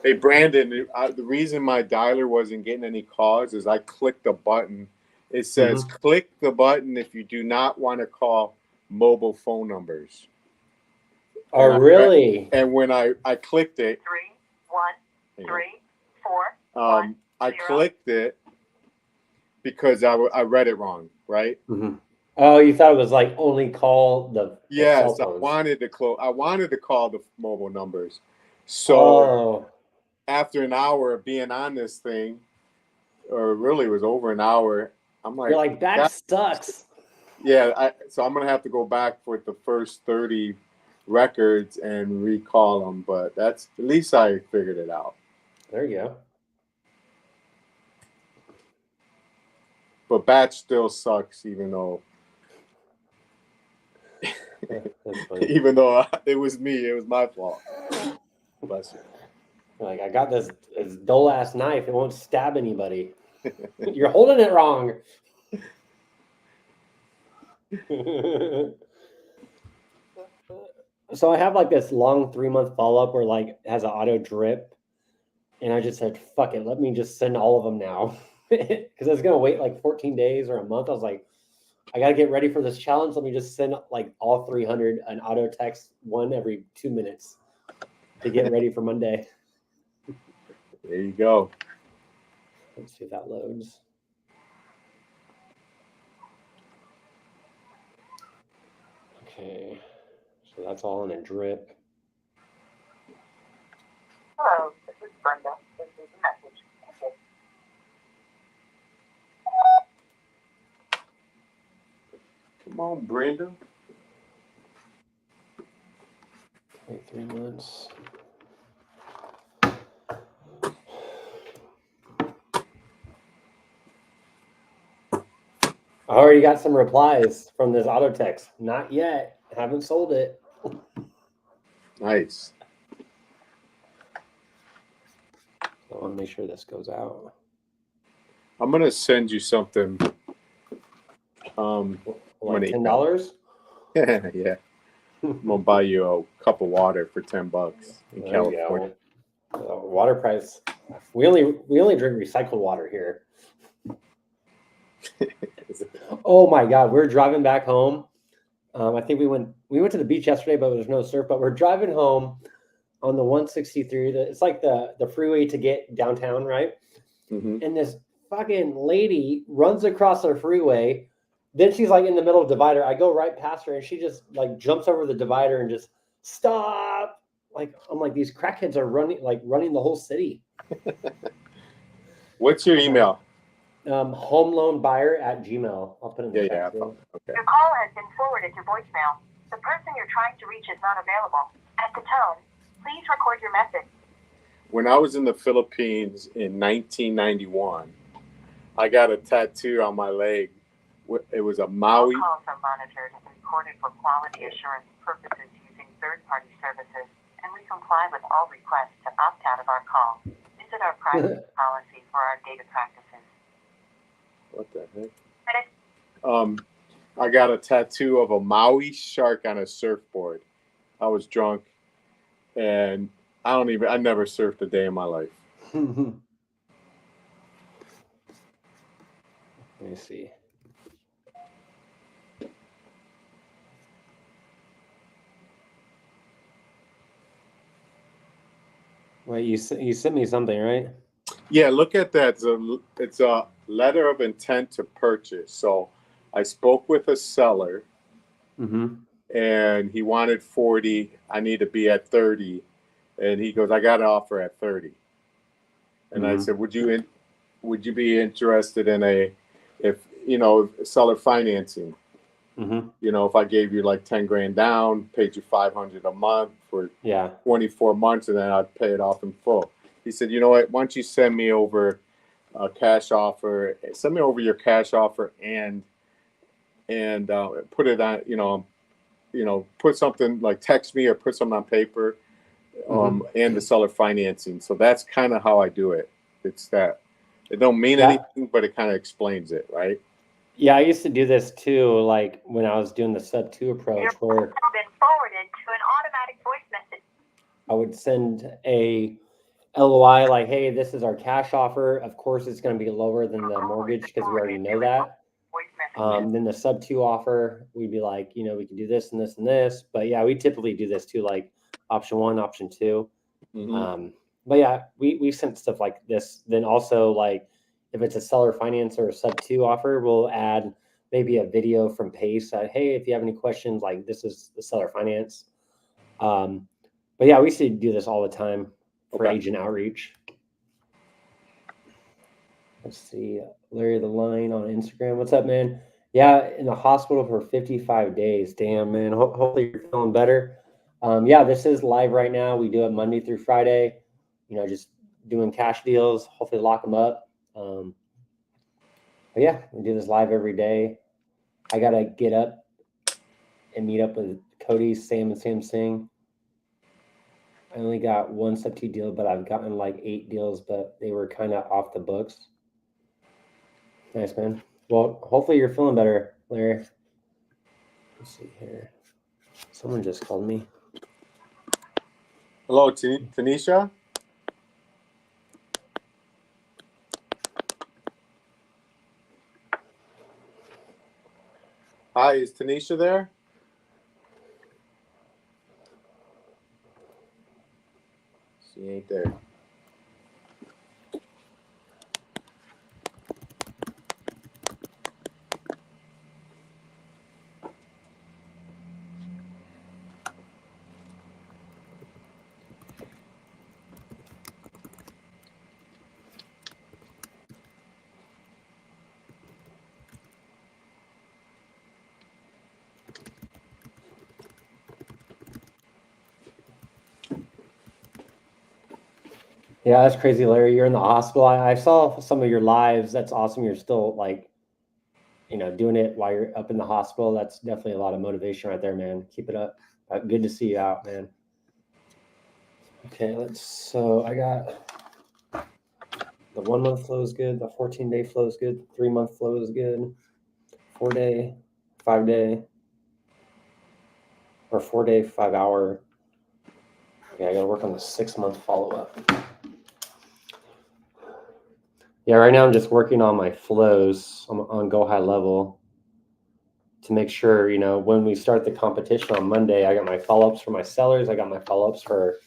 Hey, Brandon, the reason my dialer wasn't getting any calls is I clicked the button. It says, click the button if you do not want to call mobile phone numbers. Oh, really? And when I clicked it, 3 1 3 4 I clicked it because I read it wrong, right? Mm-hmm. Oh, you thought it was like only call the Yes, cell I phones. wanted to call the mobile numbers. So after an hour of being on this thing, or really it was over an hour, I'm like, you're like, that sucks. Yeah, so I'm gonna have to go back with the first 30 records and recall them, but that's at least I figured it out. There you go. But batch still sucks, even though That's funny. even though it was me, it was my fault. Bless you. Like, I got this dull ass knife. It won't stab anybody. You're holding it wrong. So I have like this long 3-month follow-up where like it has an auto drip. And I just said, fuck it. Let me just send all of them now. Because I was going to wait like 14 days or a month. I was like, I got to get ready for this challenge. Let me just send like all 300 an auto text one every 2 minutes to get ready for Monday. There you go. Let's see if that loads. Okay. So that's all in a drip. Hello, this is Brenda. This is a message. Okay. Come on, Brenda. Wait 3 months. I already got some replies from this auto text. Not yet. Haven't sold it. Nice. I want to make sure this goes out. I'm gonna send you something. Like money. $10? Yeah. I'm gonna buy you a cup of water for $10 in There California. you go. Water price. We only drink recycled water here. Oh my God, we're driving back home. I think we went to the beach yesterday, but there's no surf. But we're driving home. on the 163. It's like the freeway to get downtown, right? Mm-hmm. And this fucking lady runs across the freeway. Then she's like in the middle of the divider. I go right past her, and she just like jumps over the divider and just stop. Like I'm like, these crackheads are running the whole city. What's your email? Homeloanbuyer@gmail. I'll put in the chat. Okay. Your call has been forwarded to voicemail. The person you're trying to reach is not available. At the tone, please record your message. When I was in the Philippines in 1991, I got a tattoo on my leg. It was a Maui. All calls are monitored and recorded for quality assurance purposes using third-party services, and we comply with all requests to opt out of our call. Visit our privacy policy for our data practices. What the heck? I got a tattoo of a Maui shark on a surfboard. I was drunk, and I never surfed a day in my life. Let me see. Wait, you sent me something, right? Yeah, look at that. It's a letter of intent to purchase. So I spoke with a seller, and he wanted 40. I need to be at 30. And he goes, I got an offer at 30. And I said, would you be interested in seller financing? If I gave you like 10 grand down, paid you 500 a month for 24 months, and then I'd pay it off in full. He said, you know what? Why don't you send me over a cash offer? Send me over your cash offer and put it on. Put something like text me or put something on paper, and the seller financing. So that's kind of how I do it. It's that it don't mean anything, but it kind of explains it, right? Yeah, I used to do this too, like when I was doing the sub 2 approach, where Your call has been forwarded to an automatic voice message. I would send a LOI like, hey, this is our cash offer. Of course, it's going to be lower than the mortgage because we already know that. Then the sub 2 offer, we'd be like, we can do this and this and this. But yeah, we typically do this too, like option 1, option 2. But yeah, we sent stuff like this. Then also like if it's a seller finance or a sub 2 offer, we'll add maybe a video from Pace. Hey, if you have any questions, like this is the seller finance. But yeah, we used to do this all the time for agent outreach. Let's see, Larry the Line on Instagram. What's up, man? Yeah, in the hospital for 55 days. Damn, man. Hopefully you're feeling better. Yeah, this is live right now. We do it Monday through Friday. Just doing cash deals. Hopefully lock them up. But yeah, we do this live every day. I gotta get up and meet up with Cody, Sam, and Sam Singh. I only got one sub 2 deal, but I've gotten like 8 deals, but they were kind of off the books. Nice, man. Well, hopefully you're feeling better, Larry. Let's see here. Someone just called me. Hello, Tanisha. Hi, is Tanisha there? She ain't there. Yeah, that's crazy, Larry. You're in the hospital. I saw some of your lives. That's awesome. You're still like, doing it while you're up in the hospital. That's definitely a lot of motivation right there, man. Keep it up. Good to see you out, man. Okay, so I got the 1 month flow is good. The 14-day flow is good. 3 month flow is good. 4-day, 5-day, or 4-day, 5 hour. Okay, I gotta work on the 6 month follow up. Yeah, right now I'm just working on my flows on Go High Level to make sure, when we start the competition on Monday, I got my follow-ups for my sellers. I got my follow-ups for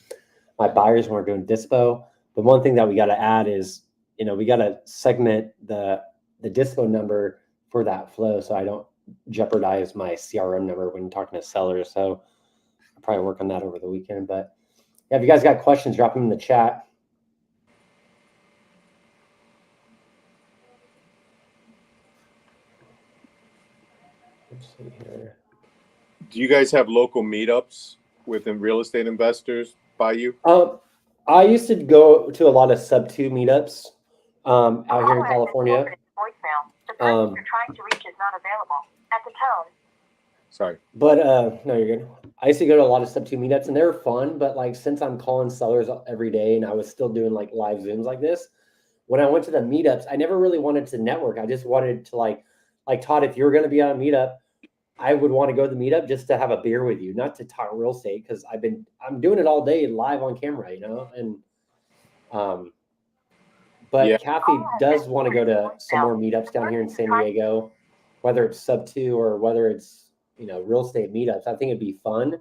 my buyers when we're doing dispo. The one thing that we got to add is, we got to segment the dispo number for that flow, so I don't jeopardize my CRM number when talking to sellers. So I'll probably work on that over the weekend. But yeah, if you guys got questions, drop them in the chat. Let's see here. Do you guys have local meetups within real estate investors by you? I used to go to a lot of sub 2 meetups out here in California. Voicemail. The person you're trying to reach is not available. At the tone. Sorry. But no, you're good. I used to go to a lot of sub 2 meetups, and they were fun. But like, since I'm calling sellers every day, and I was still doing like live Zooms like this, when I went to the meetups, I never really wanted to network. I just wanted to like Todd, if you were going to be on a meetup, I would want to go to the meetup just to have a beer with you, not to talk real estate, because I'm doing it all day live on camera, and but Yeah. Kathy does want to go to some more meetups down here in San Diego, whether it's sub 2 or whether it's real estate meetups. I think it'd be fun,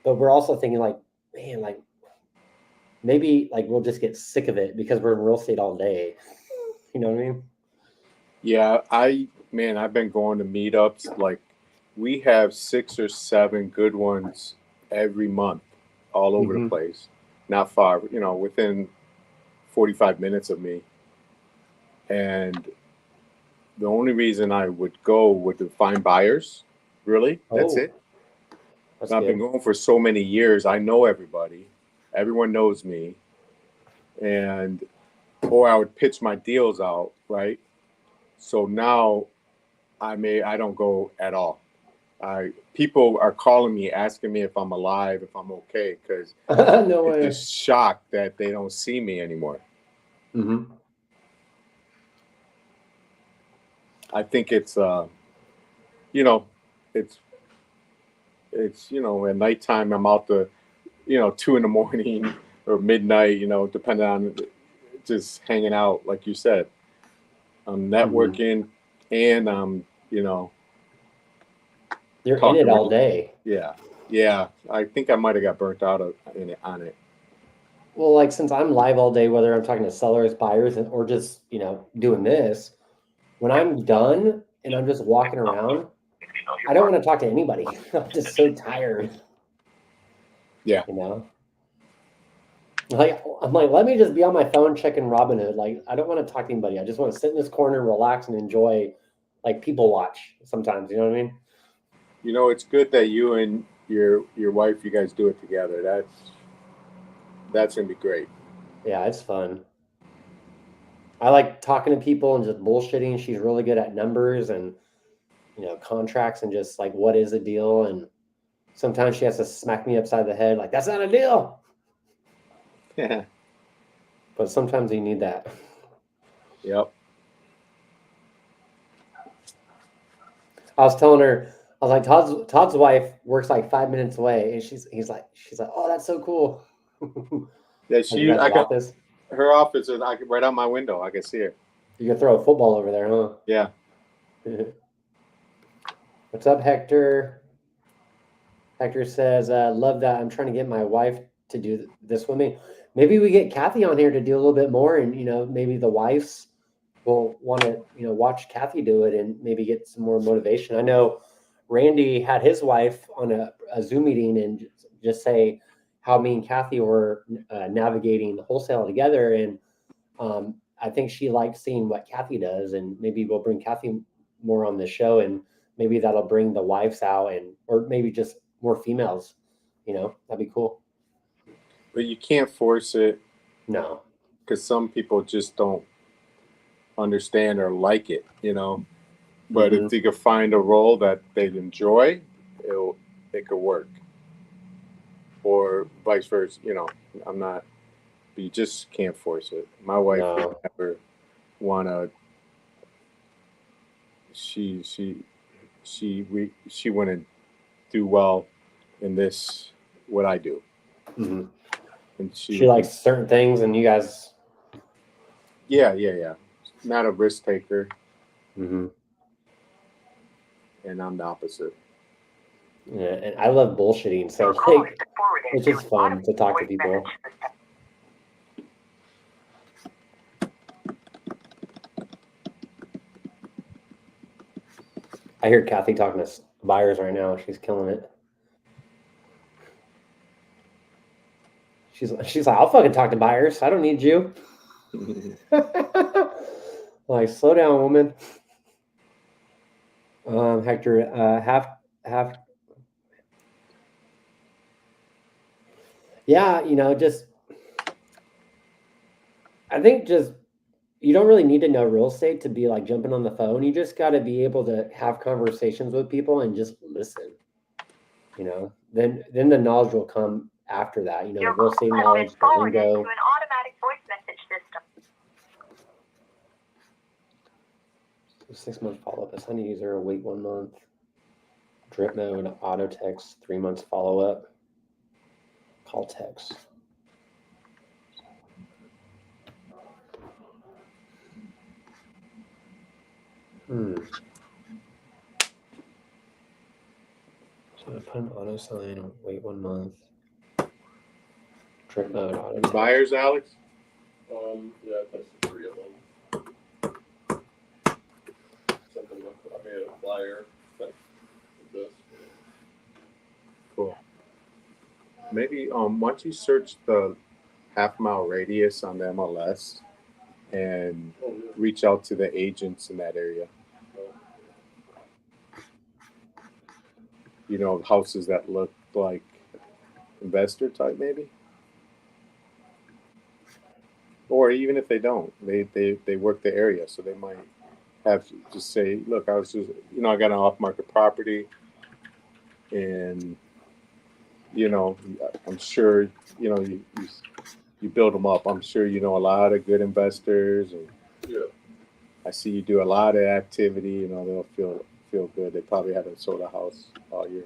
but we're also thinking like, man, like maybe like we'll just get sick of it because we're in real estate all day. You know what I mean? Yeah, I've been going to meetups. Like, we have 6 or 7 good ones every month, all over the place. Not far, within 45 minutes of me. And the only reason I would go would to find buyers. Really, that's it. I've been going for so many years. I know everybody. Everyone knows me. Or I would pitch my deals out, right? So now I don't go at all. People are calling me, asking me if I'm alive, if I'm okay, because no way. they're just shocked that they don't see me anymore. I think it's it's at nighttime I'm out to 2 a.m. or midnight, depending on just hanging out, like you said. I'm networking and I'm you're in it all day. Yeah. I think I might have got burnt out on it. Well, like, since I'm live all day, whether I'm talking to sellers, buyers, or just doing this, when I'm done and I'm just walking around, I don't want to talk to anybody. I'm just so tired. Yeah. Like, I'm like, let me just be on my phone checking Robinhood. Like, I don't want to talk to anybody. I just want to sit in this corner and relax and enjoy, like, people watch sometimes. You know what I mean? It's good that you and your wife, you guys do it together. That's gonna be great. Yeah, it's fun. I like talking to people and just bullshitting. She's really good at numbers and contracts and just like, what is a deal? And sometimes she has to smack me upside the head, like, that's not a deal. Yeah. But sometimes you need that. Yep. I was telling her, I was like, Todd's wife works like 5 minutes away, and she's like, oh, that's so cool. Yeah, her office is right out my window. I can see her. You can throw a football over there, huh? Yeah. What's up, Hector? Hector says, love that. I'm trying to get my wife to do this with me. Maybe we get Kathy on here to do a little bit more, and maybe the wives will want to watch Kathy do it and maybe get some more motivation. I know Randy had his wife on a Zoom meeting and just say how me and Kathy were navigating wholesale together, and I think she likes seeing what Kathy does, and maybe we'll bring Kathy more on the show, and maybe that'll bring the wives out, or maybe just more females. That'd be cool. But you can't force it. No, because some people just don't understand or like it, But if they could find a role that they'd enjoy, it could work. Or vice versa, I'm not. But you just can't force it. My wife would never want to. She wouldn't do well in this what I do. Mm-hmm. And she likes certain things, and you guys. Yeah. Not a risk taker. Mm-hmm. And I'm the opposite. Yeah, and I love bullshitting, so Your call like has been forwarded it's to just an fun automated to talk to voice people. message system. I hear Kathy talking to buyers right now. She's killing it. She's like, I'll fucking talk to buyers. I don't need you. Like, slow down, woman. Hector, half. Yeah, just I think just you don't really need to know real estate to be like jumping on the phone. You just got to be able to have conversations with people and just listen. Then the knowledge will come after that. The Your real call estate has knowledge, been the forwarded to lingo. an automatic voice message system. 6 month follow up. Assign a user, wait 1 month. Drip mode, auto text, 3 months follow up. Call text. So I put an auto sign, wait 1 month. Drip mode, auto text. Buyers, Alex? Yeah, that's the 3 of them. Something I made a flyer like this. Cool. Maybe once you search the half-mile radius on the MLS and reach out to the agents in that area. Houses that look like investor type, maybe. Or even if they don't, they work the area, so they might have to just say, look, I was just, I got an off-market property, and I'm sure you build them up. I'm sure you know a lot of good investors, and Yeah. I see you do a lot of activity. They'll feel good. They probably haven't sold a house all year.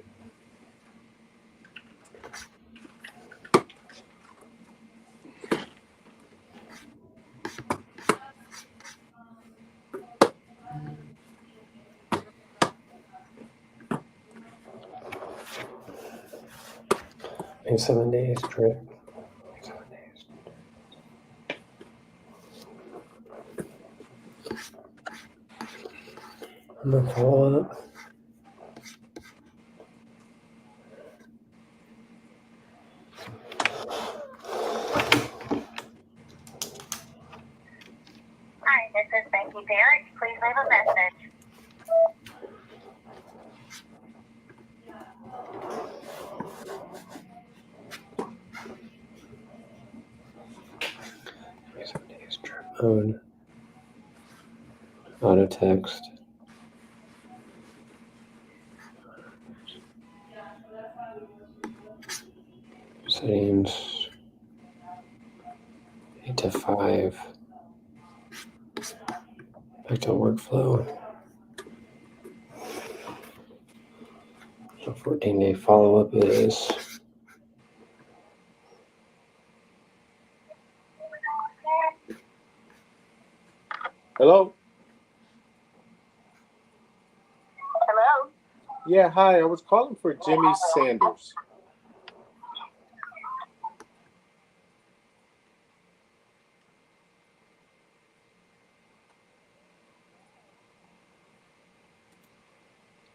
In 7 days, drip. 7 days. I'm gonna follow up. Hi, this is Becky Barrett. Please leave a message. Mode. Auto text. Settings. 8 to 5. Back to workflow. So 14-day follow-up is Hello? Hello? Yeah, hi. I was calling for Jimmy Sanders.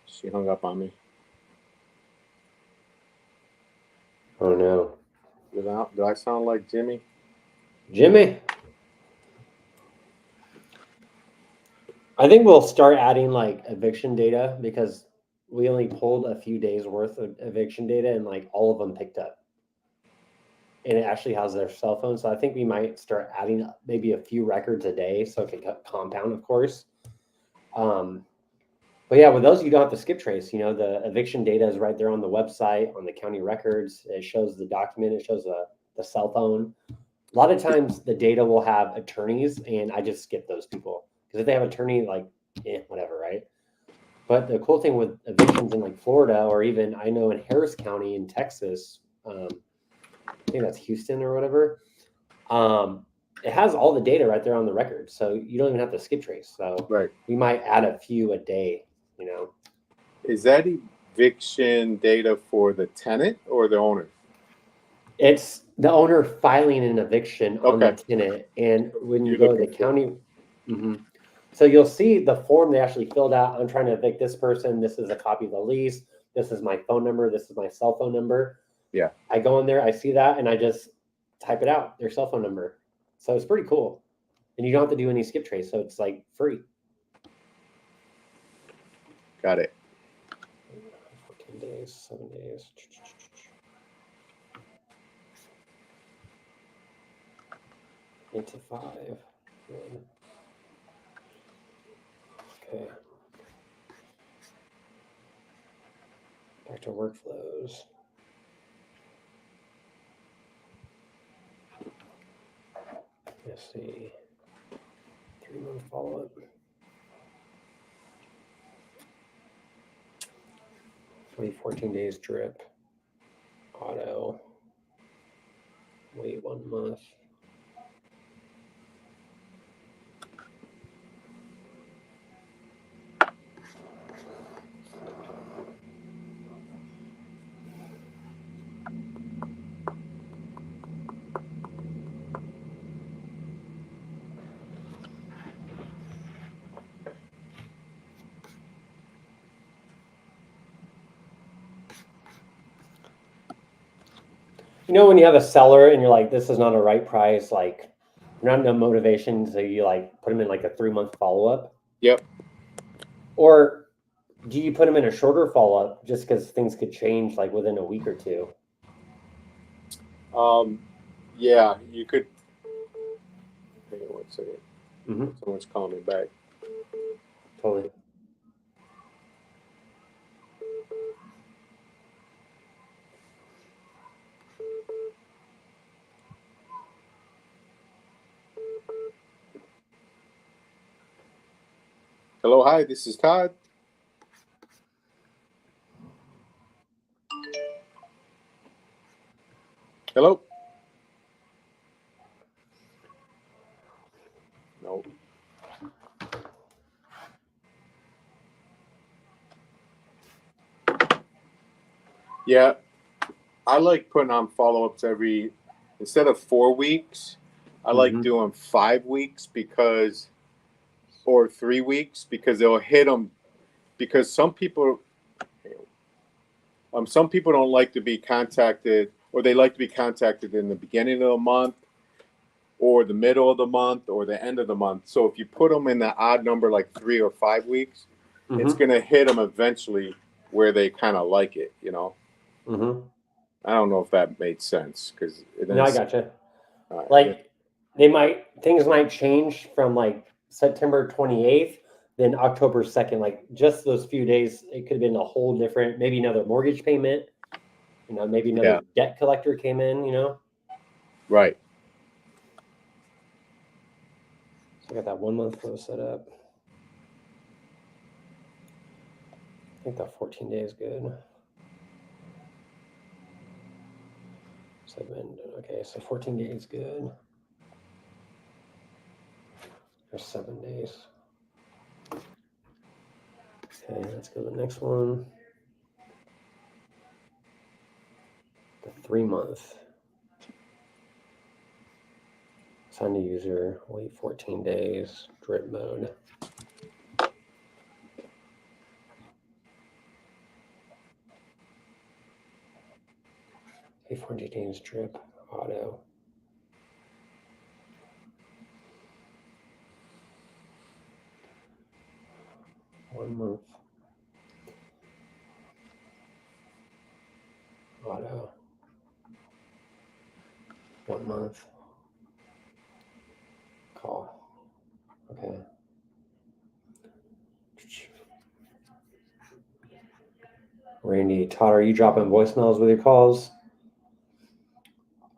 She hung up on me. oh no. Do I sound like Jimmy? Jimmy. I think we'll start adding like eviction data because we only pulled a few days worth of eviction data and like all of them picked up. And it actually has their cell phone. So I think we might start adding maybe a few records a day so it can compound, of course. But yeah, with those, you don't have to skip trace. The eviction data is right there on the website, on the county records. It shows the document. It shows the cell phone. A lot of times the data will have attorneys, and I just skip those people. Because if they have attorney, like, whatever, right? But the cool thing with evictions in like Florida, or even I know in Harris County in Texas, I think that's Houston or whatever. It has all the data right there on the record, so you don't even have to skip trace. So Right. we might add a few a day. Is that eviction data for the tenant or the owner? It's the owner filing an eviction on the Okay. tenant, and when you You're go to the looking for- county, Mhm. So you'll see the form they actually filled out. I'm trying to evict this person. This is a copy of the lease. This is my phone number. This is my cell phone number. Yeah. I go in there, I see that, and I just type it out, their cell phone number. So it's pretty cool, and you don't have to do any skip trace, so it's like free. Got it. 14 days, 7 days. Into 5. Good. Okay. Back to workflows. Let's see. 3-month follow-up. Wait 14 days drip. Auto. Wait 1 month. You know when you have a seller and you're like, this is not a right price, like you're not no motivation, so you like put them in like a 3-month follow-up? Yep. Or do you put them in a shorter follow-up just because things could change like within a week or two? Yeah, you could. Hang on 1 second. Mm-hmm. Someone's calling me back. Totally. Hello, hi, this is Todd. Hello? No. Yeah, I like putting on follow-ups instead of 4 weeks, I like doing 5 weeks or 3 weeks because they'll hit them because some people don't like to be contacted, or they like to be contacted in the beginning of the month or the middle of the month or the end of the month. So if you put them in the odd number, like 3 or 5 weeks, it's going to hit them eventually where they kind of like it, you know? Mm-hmm. I don't know if that made sense because No, I gotcha. Right. Like things might change from like September 28th, then October 2nd, like just those few days, it could have been a whole different, maybe another mortgage payment, maybe another debt collector came in. Right. So I got that 1 month flow set up. I think that 14 days good. 7, okay, so 14 days good. There's 7 days. Okay, let's go to the next one. The 3 month. Assign to user, wait 14 days, drip mode. Wait 14 days, drip, auto. One month. Auto. 1 month. Call. Okay. Randy, Todd, are you dropping voicemails with your calls?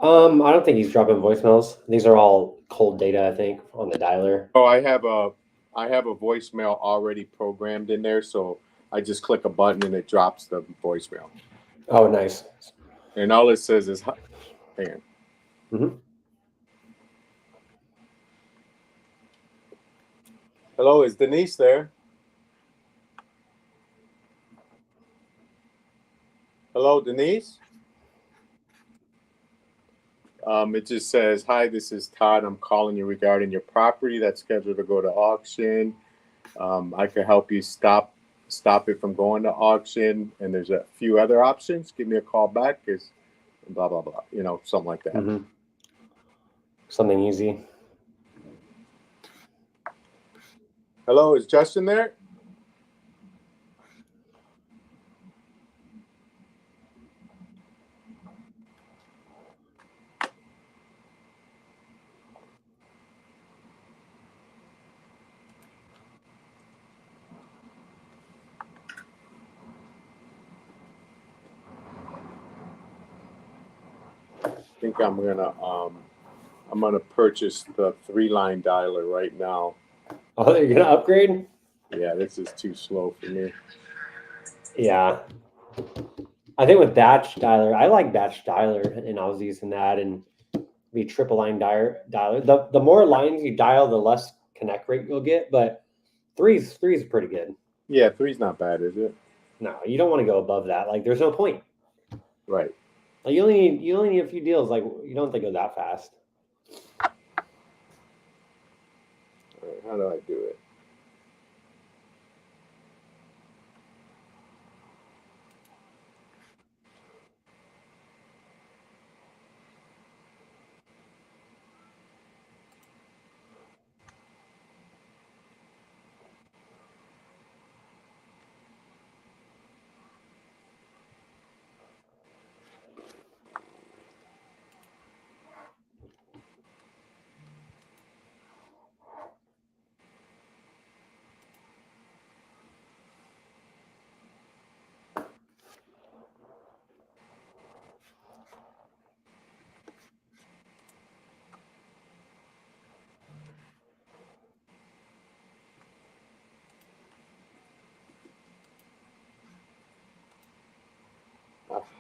I don't think he's dropping voicemails. These are all cold data, I think, on the dialer. Oh, I have a voicemail already programmed in there, so I just click a button and it drops the voicemail. Oh, nice. And all it says is, hang on. Mm-hmm. Hello, is Denise there? Hello, Denise. It just says, "Hi, this is Todd. I'm calling you regarding your property that's scheduled to go to auction. I can help you stop it from going to auction, and there's a few other options. Give me a call back. Is blah blah blah. You know, something like that." Mm-hmm. Something easy. Hello, is Justin there? I think I'm gonna purchase the 3-line dialer right now. Oh, you're gonna upgrade? Yeah, this is too slow for me. Yeah. I think with batch dialer, I like batch dialer, and I was using that, and be triple line dialer. The more lines you dial, the less connect rate you'll get, but three's pretty good. Yeah, 3's not bad, is it? No, you don't want to go above that. Like, there's no point. Right. Like, you only need a few deals. Like, you don't have to go that fast. All right, how do I do it?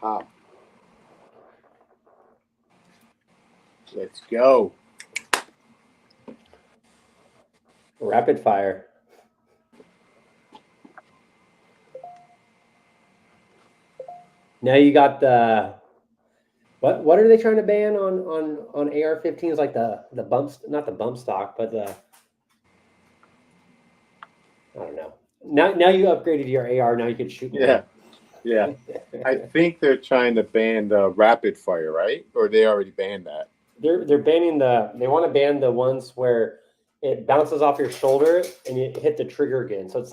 Aha. Let's go. Rapid fire. Now you got the what are they trying to ban on AR-15s? Like the bumps, not the bump stock, but the I don't know. Now you upgraded your AR. Now you can shoot more. Yeah. Yeah. I think they're trying to ban the rapid fire, right? Or they already banned that. They're banning they want to ban the ones where it bounces off your shoulder and you hit the trigger again. So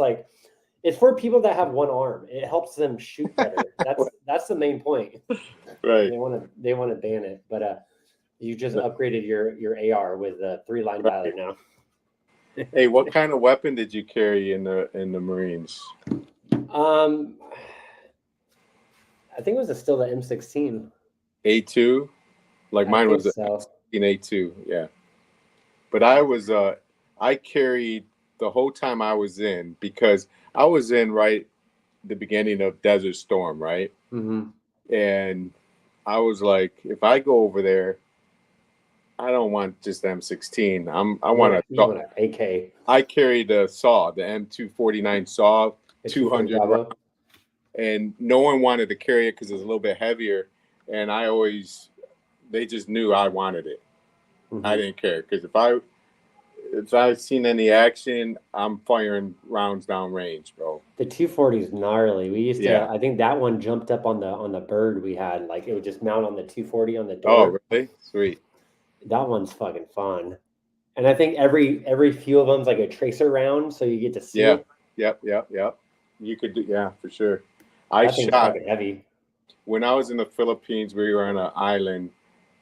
it's for people that have one arm. It helps them shoot better. That's the main point. Right. They want to ban it, but you just upgraded your AR with a 3-line dialer now. Hey, what kind of weapon did you carry in the Marines? I think it was still the M16. A2? Like mine was so. an A2, yeah. But I carried the whole time I was in, because I was in right the beginning of Desert Storm, right? Mm-hmm. And I was like, if I go over there, I don't want just M16. I want an AK. I carried the saw, the M249 saw, 200 rounds, and no one wanted to carry it because it's a little bit heavier. And they just knew I wanted it. Mm-hmm. I didn't care, because if I've seen any action, I'm firing rounds down range, bro. The 240 is gnarly. We used to. I think that one jumped up on the bird we had. Like, it would just mount on the 240 on the door. Oh, really? Sweet. That one's fucking fun. And I think every few of them's like a tracer round, so you get to see it. Yep. You could do, yeah, for sure. That thing's fucking heavy. When I was in the Philippines, we were on an island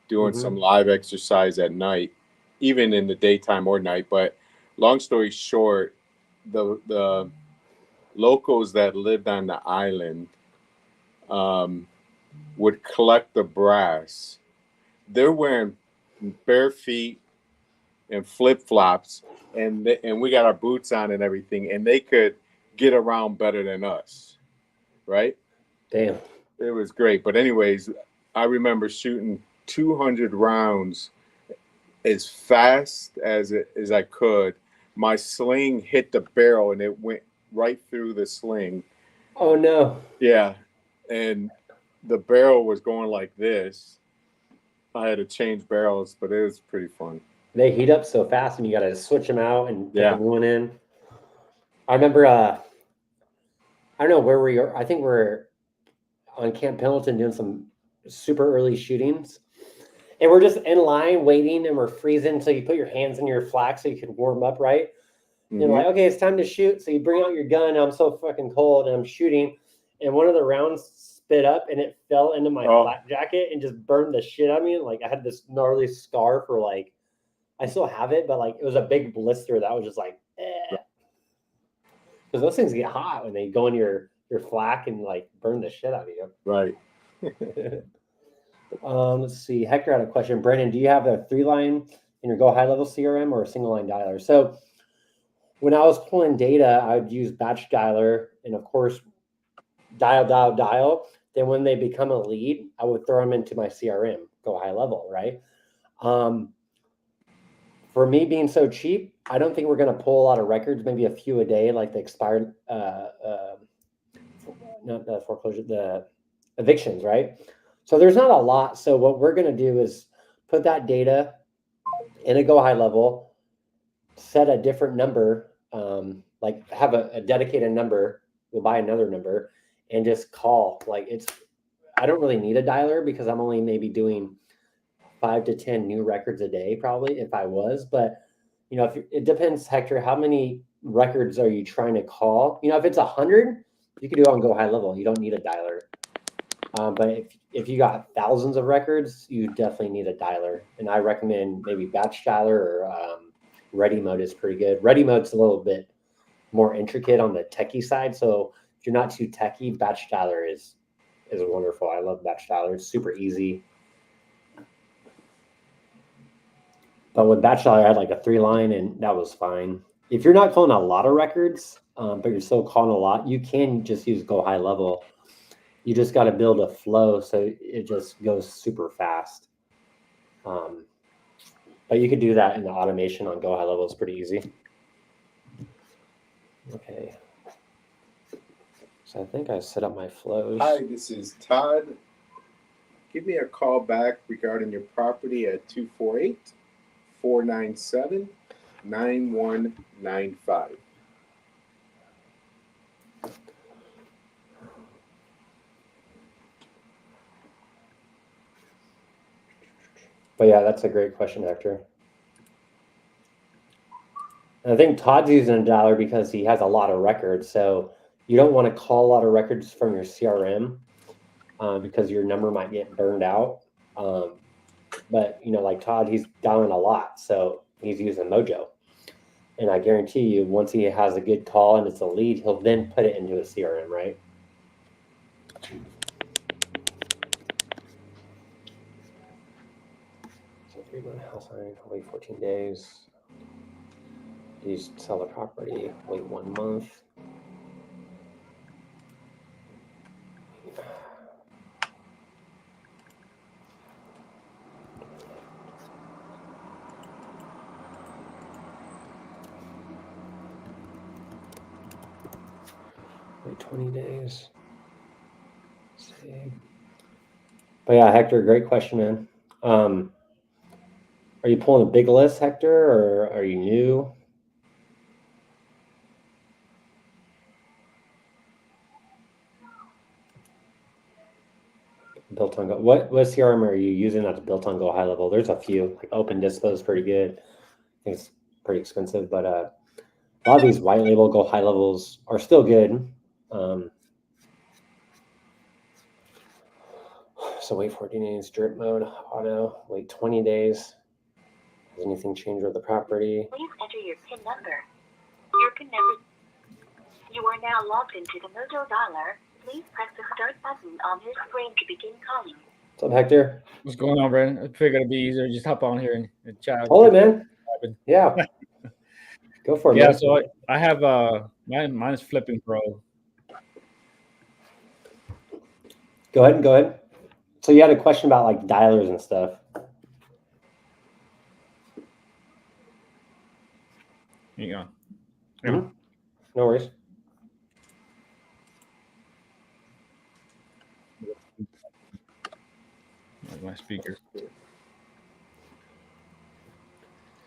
doing some live exercise at night, even in the daytime or night. But long story short, the locals that lived on the island would collect the brass. They're wearing bare feet and flip-flops, and we got our boots on and everything, and they could get around better than us, right? Damn. It was great. But anyways, I remember shooting 200 rounds as fast as I could. My sling hit the barrel and it went right through the sling. Oh no. Yeah. And the barrel was going like this. I had to change barrels, but it was pretty fun. They heat up so fast, and you got to switch them out and put Yeah. the new one in. I remember, I don't know where we are. I think we're on Camp Pendleton doing some super early shootings, and we're just in line waiting, and we're freezing. So you put your hands in your flak so you can warm up, right? And you're like, okay, it's time to shoot. So you bring out your gun. I'm so fucking cold, and I'm shooting, and one of the rounds spit up, and it fell into my flak jacket and just burned the shit out of me. Like I had this gnarly scar for like, I still have it, but like it was a big blister that was just like, because those things get hot when they go in your flak and like burn the shit out of you. Right. Let's see. Hector had a question. Brandon, do you have a 3-line in your Go High Level CRM or a single line dialer? So when I was pulling data, I'd use batch dialer and of course dial. Then when they become a lead, I would throw them into my CRM, Go High Level, right? For me being so cheap, I don't think we're going to pull a lot of records, maybe a few a day, like the expired, not the foreclosure, the evictions, right? So there's not a lot. So what we're going to do is put that data in a Go High Level, set a different number, like have a dedicated number. We'll buy another number and just call. Like I don't really need a dialer because I'm only maybe doing 5 to 10 new records a day, probably if I was. But it depends, Hector. How many records are you trying to call? If it's 100, you can do it on Go High Level. You don't need a dialer. But if you got thousands of records, you definitely need a dialer. And I recommend maybe batch dialer or ready mode is pretty good. Ready mode's a little bit more intricate on the techie side. So if you're not too techie, batch dialer is wonderful. I love batch dialer. It's super easy. But with batch dialer, I had like a 3-line, and that was fine. If you're not calling a lot of records, but you're still calling a lot, you can just use Go High Level. You just got to build a flow so it just goes super fast. But you could do that in the automation on Go High Level. It's pretty easy. Okay. So I think I set up my flows. Hi, this is Todd. Give me a call back regarding your property at 248-497-9195. But yeah, that's a great question, Hector. And I think Todd's using a dialer because he has a lot of records. So you don't want to call a lot of records from your CRM because your number might get burned out. But like Todd, he's dialing a lot, so he's using Mojo. And I guarantee you, once he has a good call and it's a lead, he'll then put it into a CRM, right? So 3-month house line, wait 14 days. You sell the property, wait 1 month. Wait 20 days. Save. But yeah, Hector, great question, man. Are you pulling a big list, Hector, or are you new? Built on Go. What CRM are you using that's built on Go High Level? There's a few. Like Open Dispo is pretty good. I think it's pretty expensive, but a lot of these white label Go High Levels are still good. So wait 14 days, drip mode, auto, wait 20 days. Has anything changed with the property? Please enter your PIN number. Your PIN number. You are now logged into the Mojo dialer. Please press the start button on your screen to begin calling. What's up, Hector? What's going on, Brandon? I figured it'd be easier. Just hop on here and chat. Hold it, man. Yeah. Go for it, Yeah, man. so I have mine is Flipping Pro. Go ahead. So you had a question about like dialers and stuff. Hang on. Mm-hmm. No worries. my speaker.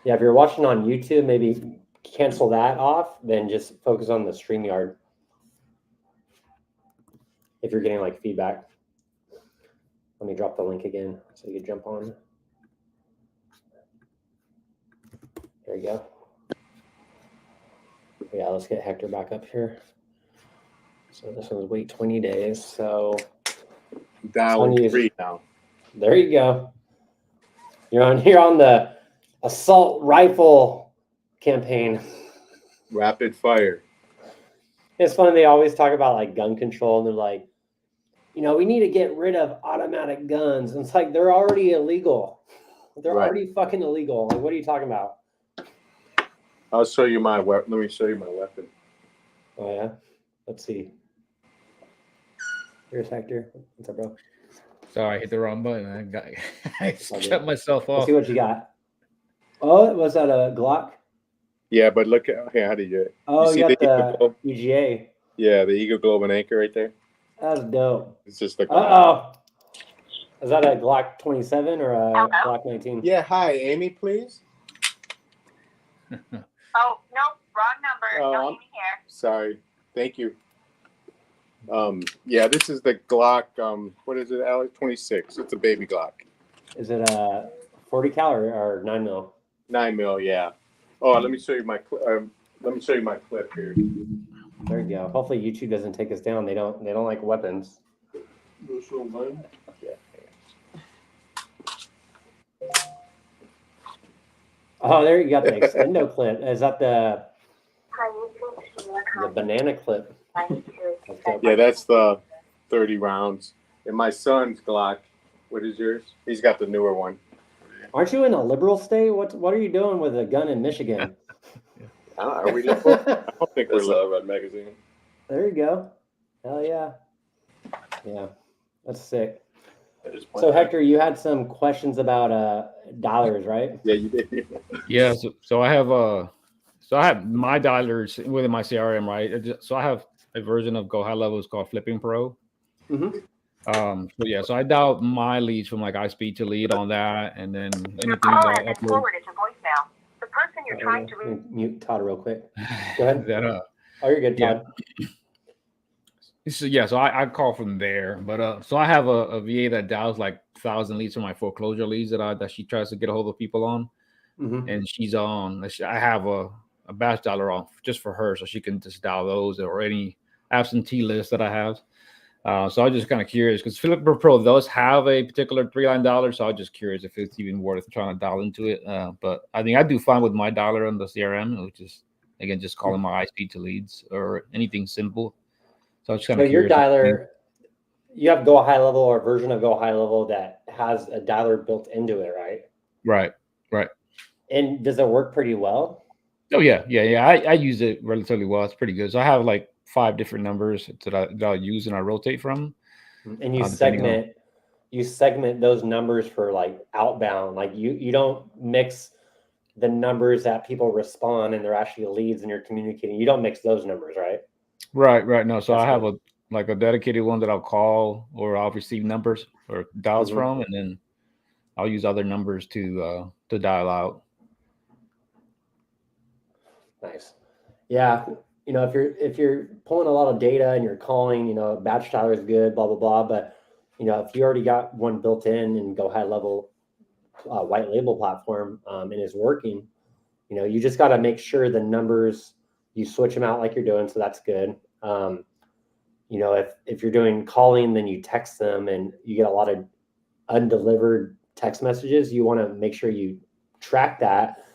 Yeah, if you're watching on YouTube, maybe cancel that off, then just focus on the StreamYard. If you're getting like feedback. Let me drop the link again so you can jump on. There you go. Yeah, let's get Hector back up here. So this one's wait 20 days. So Dialing 3 now. there you go. You're on the assault rifle campaign. Rapid fire. It's funny, they always talk about like gun control and they're like, we need to get rid of automatic guns. And it's like they're already illegal. They're already fucking illegal. Like, what are you talking about? I'll show you my weapon. Let me show you my weapon. Oh yeah? Let's see. Here's Hector. What's up, bro? Sorry, I hit the wrong button. I shut myself off. Let's see what you got. Oh, was that a Glock? Yeah, but look at how do you do it? Oh, you got the Eagle EGA. Yeah, the Eagle Globe and Anchor right there. That's dope. It's just like. Uh-oh. Is that a Glock 27 or a Glock 19? Yeah, hi, Amy, please. Oh, no, wrong number. No Amy here. Sorry. Thank you. Yeah, this is the Glock. What is it, Alex? 26. It's a baby Glock. Is it a 40 cal or 9 mil? 9 mil, yeah. Oh, let me show you my clip here. There you go. Hopefully YouTube doesn't take us down. They don't like weapons. Yeah. Oh, there you got the extendo clip. Is that the banana clip? Yeah, that's the 30 rounds. And my son's Glock. What is yours? He's got the newer one. Aren't you in a liberal state? What are you doing with a gun in Michigan? Are we liberal? I don't think we're liberal. Red Magazine. There you go. Hell yeah. Yeah, that's sick. So Hector, you had some questions about dollars, right? Yeah, you did. Yeah, so I have my dialers within my CRM, right? So I have a version of Go High Level. It's called Flipping Pro. Mm-hmm. So I dial my leads from like iSpeed to lead on that, and then Your anything call that I has been upload. forwarded to voicemail. The person you're trying to reach. Mute Todd real quick. Go ahead. Oh, you're good, Todd. So I call from there, but so I have a VA that dials like 1,000 leads from my foreclosure leads that she tries to get a hold of people on, and she's on. I have a batch dialer on just for her, so she can just dial those or any absentee list that I have. So I'm just kind of curious because Flipper Pro does have a particular 3-line dialer, so I'm just curious if it's even worth trying to dial into it. But I think I do fine with my dialer on the CRM, which is again just calling my iSpeed to leads or anything simple. So I'm just kind of curious. Your dialer, you have Go High Level or a version of Go High Level that has a dialer built into it, right? Right. And does it work pretty well? Oh yeah. I use it relatively well. It's pretty good. So I have like 5 different numbers that I'll use and I rotate from. And you segment those numbers for like outbound. Like you don't mix the numbers that people respond and they're actually leads and you're communicating. You don't mix those numbers, right? Right. No, so I have a dedicated one that I'll call or I'll receive numbers or dials from, and then I'll use other numbers to dial out. Nice. Yeah. If you're pulling a lot of data and you're calling, batch dialer is good, blah, blah, blah. But, if you already got one built in and Go High Level white label platform and is working, you just got to make sure the numbers, you switch them out like you're doing. So that's good. If you're doing calling, then you text them and you get a lot of undelivered text messages. You want to make sure you track that.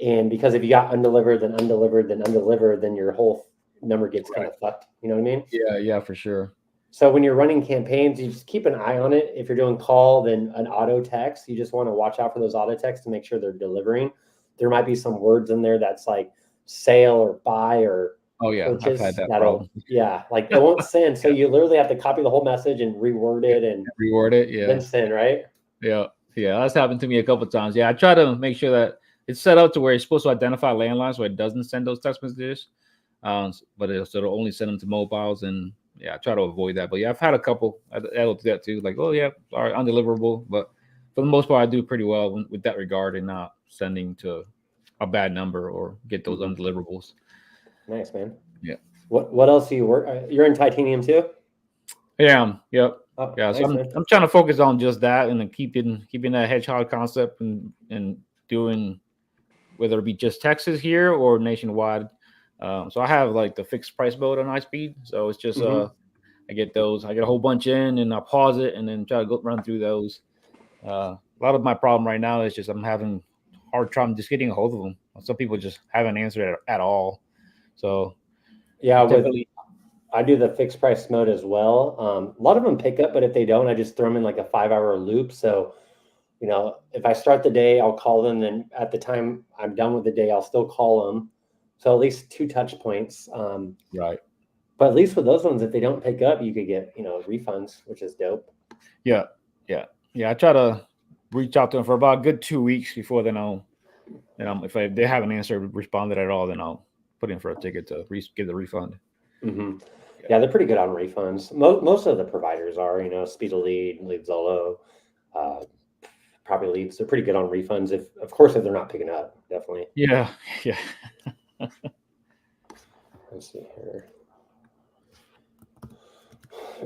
And because if you got undelivered, then undelivered, then undelivered, then your whole number gets kind of fucked. You know what I mean? Yeah, for sure. So when you're running campaigns, you just keep an eye on it. If you're doing call, then an auto text, you just want to watch out for those auto texts to make sure they're delivering. There might be some words in there that's like sale or buy or purchase. I've had that problem. Yeah, like it won't send. So you literally have to copy the whole message and reword it and then send, right? Yeah, that's happened to me a couple of times. Yeah, I try to make sure that it's set up to where it's supposed to identify landlines where it doesn't send those text messages, but it'll only send them to mobiles and yeah, I try to avoid that. But yeah, I've had a couple that'll do that too. Like, oh yeah, sorry, undeliverable. But for the most part, I do pretty well with that regard and not sending to a bad number or get those undeliverables. Nice, man. Yeah. What else do you work? You're in titanium too? Yeah. Yep. Oh, Yeah. nice, So man. I'm trying to focus on just that and then keeping that hedgehog concept and doing whether it be just Texas here or nationwide. So I have like the fixed price mode on high speed. So it's just I get those. I get a whole bunch in and I pause it and then try to go run through those. A lot of my problem right now is just I'm having hard time just getting a hold of them. Some people just haven't answered at all. So yeah, definitely. I do the fixed price mode as well. A lot of them pick up, but if they don't, I just throw them in like a 5-hour loop. So, you know, if I start the day, I'll call them. Then at the time I'm done with the day, I'll still call them. So at least 2 touch points. Right. But at least with those ones, if they don't pick up, you could get, you know, refunds, which is dope. Yeah. Yeah. Yeah. I try to reach out to them for about a good 2 weeks before then I'll, if they haven't answered, responded at all, then I'll put in for a ticket to get the refund. Mm-hmm. Yeah, they're pretty good on refunds. Most of the providers are, you know, Speed Elite, Leadzolo, Property Leads. They're pretty good on refunds. If they're not picking up, definitely. Yeah, yeah. Let's see here.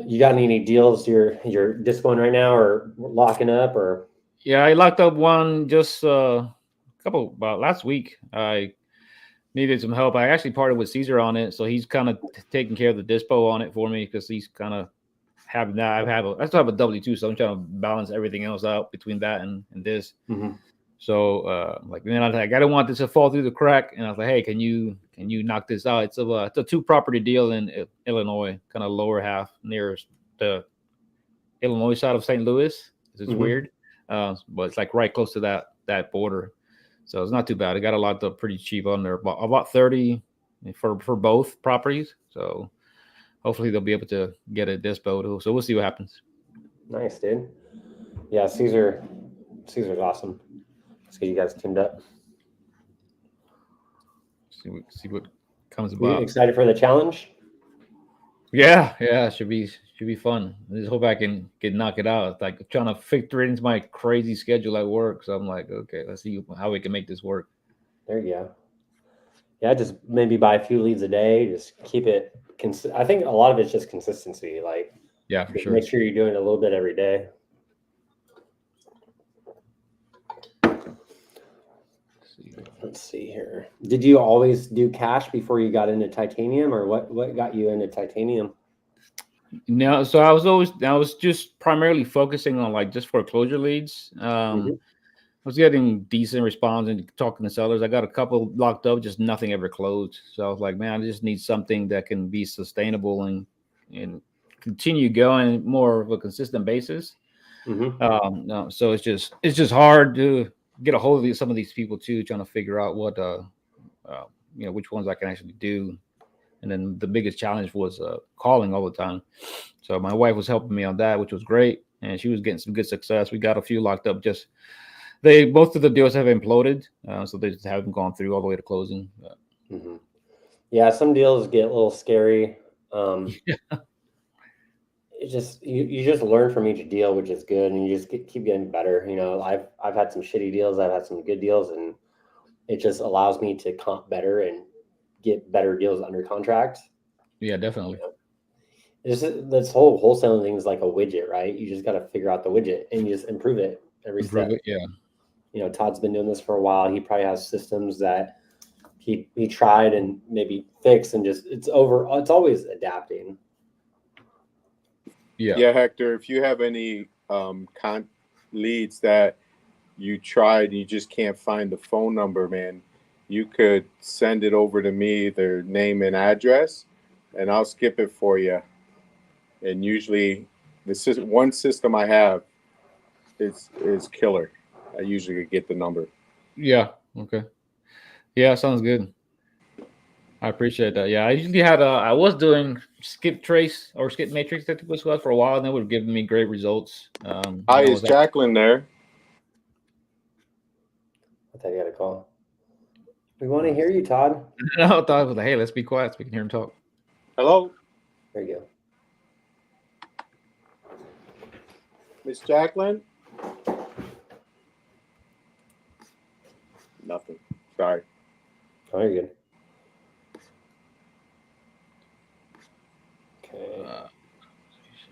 You got any deals you're discoing right now or locking up or? Yeah, I locked up one just about last week. I needed some help. I actually partnered with Caesar on it, so he's kind of taking care of the dispo on it for me because he's kind of having that. I still have a W-2, so I'm trying to balance everything else out between that and this. Mm-hmm. So like, man, I didn't want this to fall through the crack, and I was like, hey, can you knock this out? It's a 2-property deal in Illinois, kind of lower half near the Illinois side of St. Louis. It's weird, but it's like right close to that border. So it's not too bad. I got it locked up pretty cheap on there, about 30 for both properties. So hopefully they'll be able to get a dispo. So we'll see what happens. Nice, dude. Yeah, Caesar's awesome. Let's get you guys teamed up. See what comes You about. excited for the challenge? Yeah, should be fun. I just hope I can knock it out. It's like trying to factor it into my crazy schedule at work. So I'm like, okay, let's see how we can make this work. There you go. Yeah, just maybe buy a few leads a day. Just keep it. I think a lot of it's just consistency. Like, yeah, for sure. Make sure you're doing it a little bit every day. Let's see here. Did you always do cash before you got into titanium, or what got you into titanium? No, so I was just primarily focusing on like just foreclosure leads. I was getting decent response and talking to sellers. I got a couple locked up, just nothing ever closed. So I was like, man, I just need something that can be sustainable and continue going more of a consistent basis. No, so it's just hard to get a hold of some of these people too, trying to figure out what which ones I can actually do. And then the biggest challenge was calling all the time. So my wife was helping me on that, which was great, and she was getting some good success. We got a few locked up. Both of the deals have imploded, so they just haven't gone through all the way to closing. Yeah, some deals get a little scary. It just you just learn from each deal, which is good, and you just keep getting better. You know, I've had some shitty deals, I've had some good deals, and it just allows me to comp better and get better deals under contract. Yeah, definitely. You know? This whole wholesaling thing is like a widget, right? You just got to figure out the widget and you just improve it every step. Yeah. You know, Todd's been doing this for a while. He probably has systems that he tried and maybe fixed, and just it's always adapting. Yeah, Hector, if you have any leads that you tried and you just can't find the phone number, man, you could send it over to me, their name and address, and I'll skip it for you. And usually one system I have is killer. I usually get the number. Yeah. Okay. Yeah, sounds good. I appreciate that. Yeah, I usually had I was doing skip trace or skip matrix technical squad for a while, and they would give me great results. Hi, is Jacqueline there? I thought you had a call. We want to hear you, Todd. No, I thought I was like, hey, let's be quiet so we can hear him talk. Hello. There you go. Miss Jacqueline? Nothing. Sorry. Oh, you're good. Okay.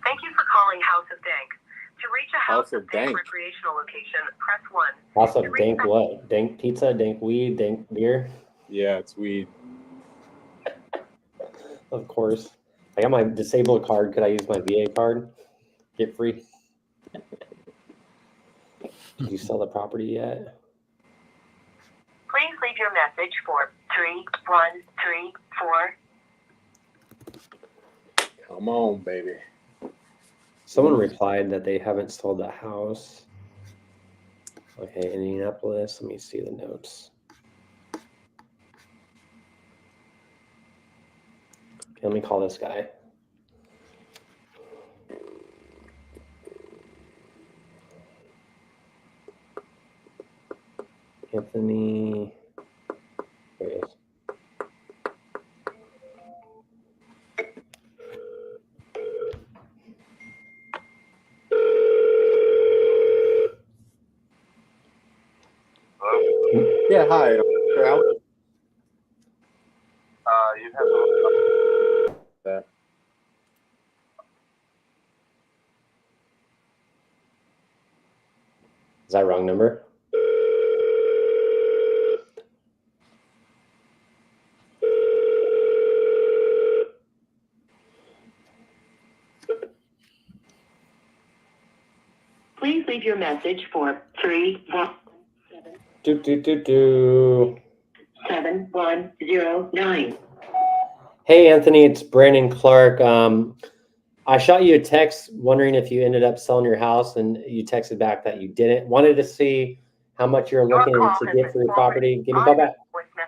Thank you for calling House of Dank. To reach a House of Dank Dank. recreational location, press 1. House of dank what? Dank pizza, dank weed, dank beer? Yeah, it's weed. Of course. I got my disabled card. Could I use my VA card? Get free. Did you sell the property yet? Please leave your message for 3134. Come on, baby. Someone replied that they haven't sold the house. Okay, Indianapolis. Let me see the notes. Okay, let me call this guy. Anthony. There he is. Yeah, hi. Al. You have to That. Is that wrong number? Please leave your message for 7109. Hey, Anthony, it's Brandon Clark. I shot you a text wondering if you ended up selling your house, and you texted back that you didn't. Wanted to see how much you're looking to get for your property. Give me a call back.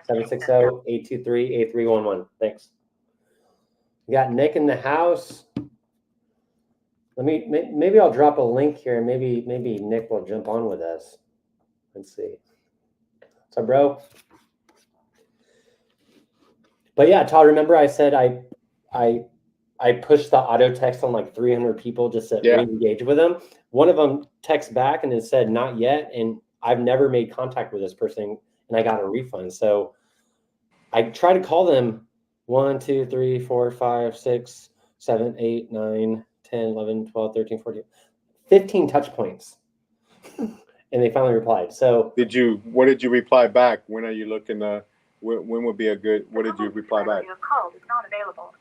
760-823-8311. Thanks. We got Nick in the house. Maybe I'll drop a link here, and maybe Nick will jump on with us. Let's see. What's up, bro? But yeah, Todd, remember I said I pushed the auto text on like 300 people just to re-engage with them. One of them texted back and it said not yet, and I've never made contact with this person, and I got a refund. So I tried to call them 1, 2, 3, 4, 5, 6, 7, 8, 9, 10, 11, 12, 13, 14, 15 touch points. And they finally replied. So what did you reply back? When are you looking when would be a good, what did you reply back? Your call is not available.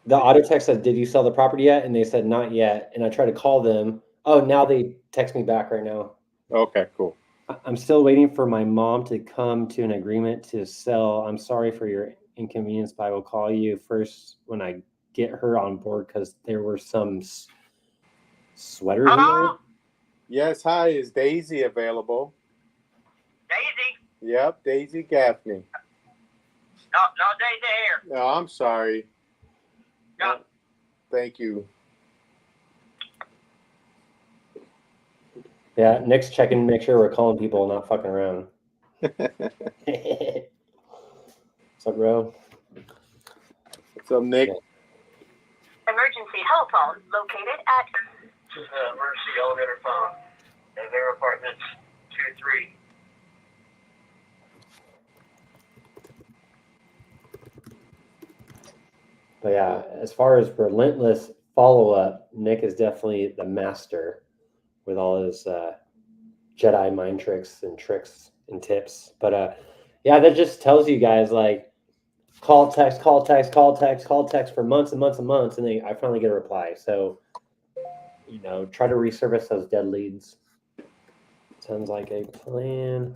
The auto text said, did you sell the property yet? And they said not yet. And I tried to call them. Oh, now they text me back right now. Okay, cool. I'm still waiting for my mom to come to an agreement to sell. I'm sorry for your inconvenience, but I will call you first when I get her on board, because there were some sweaters in there. Yes, hi. Is Daisy available? Daisy. Yep, Daisy Gaffney. No, Daisy here. No, I'm sorry. Yeah. Thank you. Yeah, Nick's checking to make sure we're calling people, not fucking around. What's up, bro? What's up, Nick? Emergency help phone located at Emergency elevator phone. Their apartments 2-3. But yeah, as far as relentless follow-up, Nick is definitely the master with all his Jedi mind tricks and tips. But yeah, that just tells you guys, like, call, text for months and months and months, and then I finally get a reply. So, try to resurface those dead leads. Sounds like a plan.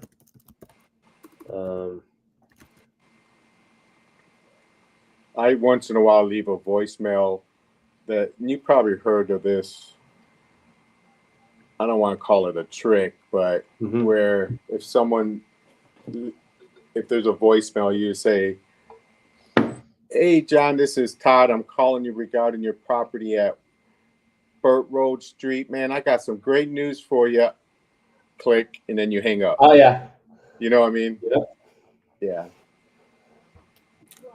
I once in a while leave a voicemail that you probably heard of this. I don't want to call it a trick, but where if there's a voicemail, you say, "Hey, John, this is Todd. I'm calling you regarding your property at Burt Road Street. Man, I got some great news for you." Click, and then you hang up. Oh, yeah. You know what I mean? Yep. Yeah.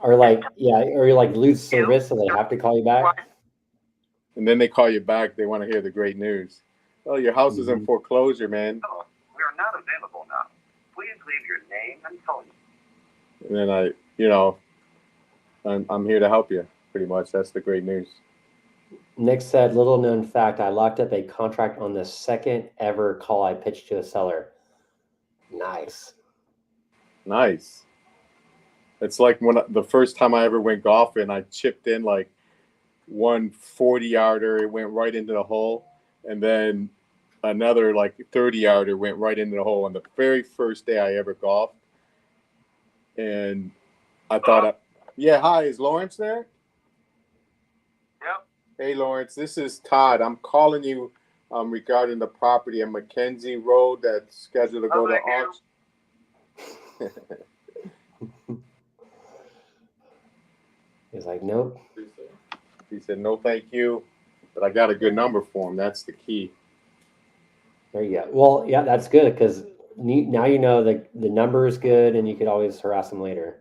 Or you lose service, so they have to call you back. And then they call you back. They want to hear the great news. Oh, your house is in foreclosure, man. Oh, we are not available now. Please leave your name and phone number. And then I'm here to help you. Pretty much, that's the great news. Nick said, little known fact, I locked up a contract on the second ever call I pitched to a seller. Nice. Nice. It's like the first time I ever went golfing, I chipped in like 140-yarder. It went right into the hole. And then another like 30-yarder went right into the hole on the very first day I ever golfed. And I thought, yeah, hi, is Lawrence there? Yep. Hey, Lawrence, this is Todd. I'm calling you regarding the property on Mackenzie Road that's scheduled to go to auction. He's like, nope. He said, no, thank you. But I got a good number for him. That's the key. There you go. Well, yeah, that's good because now you know the number is good and you could always harass him later.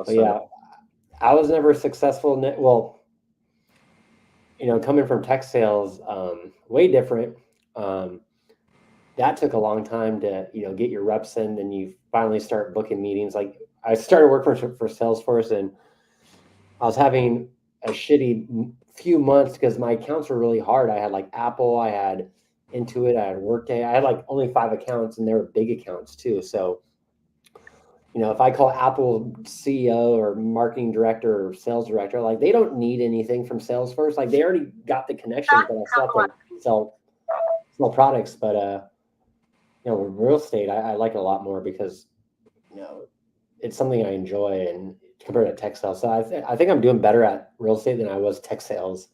Yeah, I was never successful. Well, coming from tech sales, way different. That took a long time to, get your reps in, and you finally start booking meetings. Like I started working for Salesforce, and I was having a shitty few months because my accounts were really hard. I had like Apple, I had Intuit, I had Workday. I had like only 5 accounts, and they were big accounts too. So, if I call Apple CEO or marketing director or sales director, like they don't need anything from Salesforce. Like they already got the connections, but I still have to sell products. But with real estate, I like it a lot more because, it's something I enjoy and compared to tech sales. So I think I'm doing better at real estate than I was tech sales.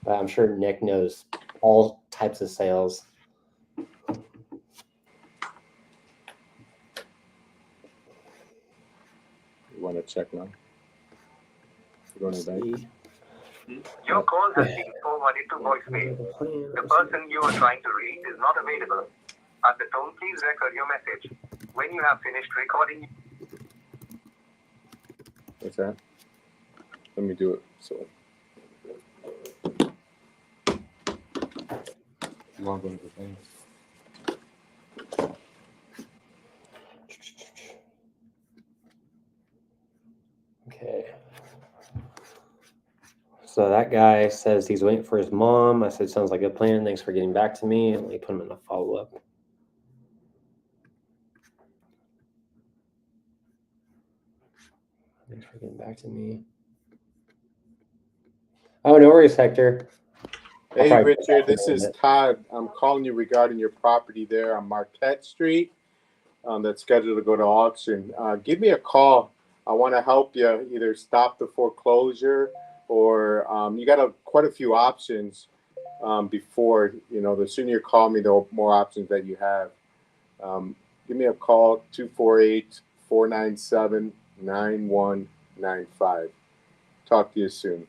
But I'm sure Nick knows all types of sales. You want to check now? Going to the bank? Your call has been forwarded to voicemail. The person you are trying to reach is not available. At the tone, please record your message. When you have finished recording. What's that? Let me do it. So. Log into the bank. Okay. So that guy says he's waiting for his mom. I said, sounds like a plan. Thanks for getting back to me. Let me put him in a follow-up. Thanks for getting back to me. Oh, no worries, Hector. Hey, Richard, this is Todd. I'm calling you regarding your property there on Marquette Street that's scheduled to go to auction. Give me a call. I want to help you either stop the foreclosure or you got quite a few options before, the sooner you call me, the more options that you have. Give me a call, 248-497-9195. Talk to you soon.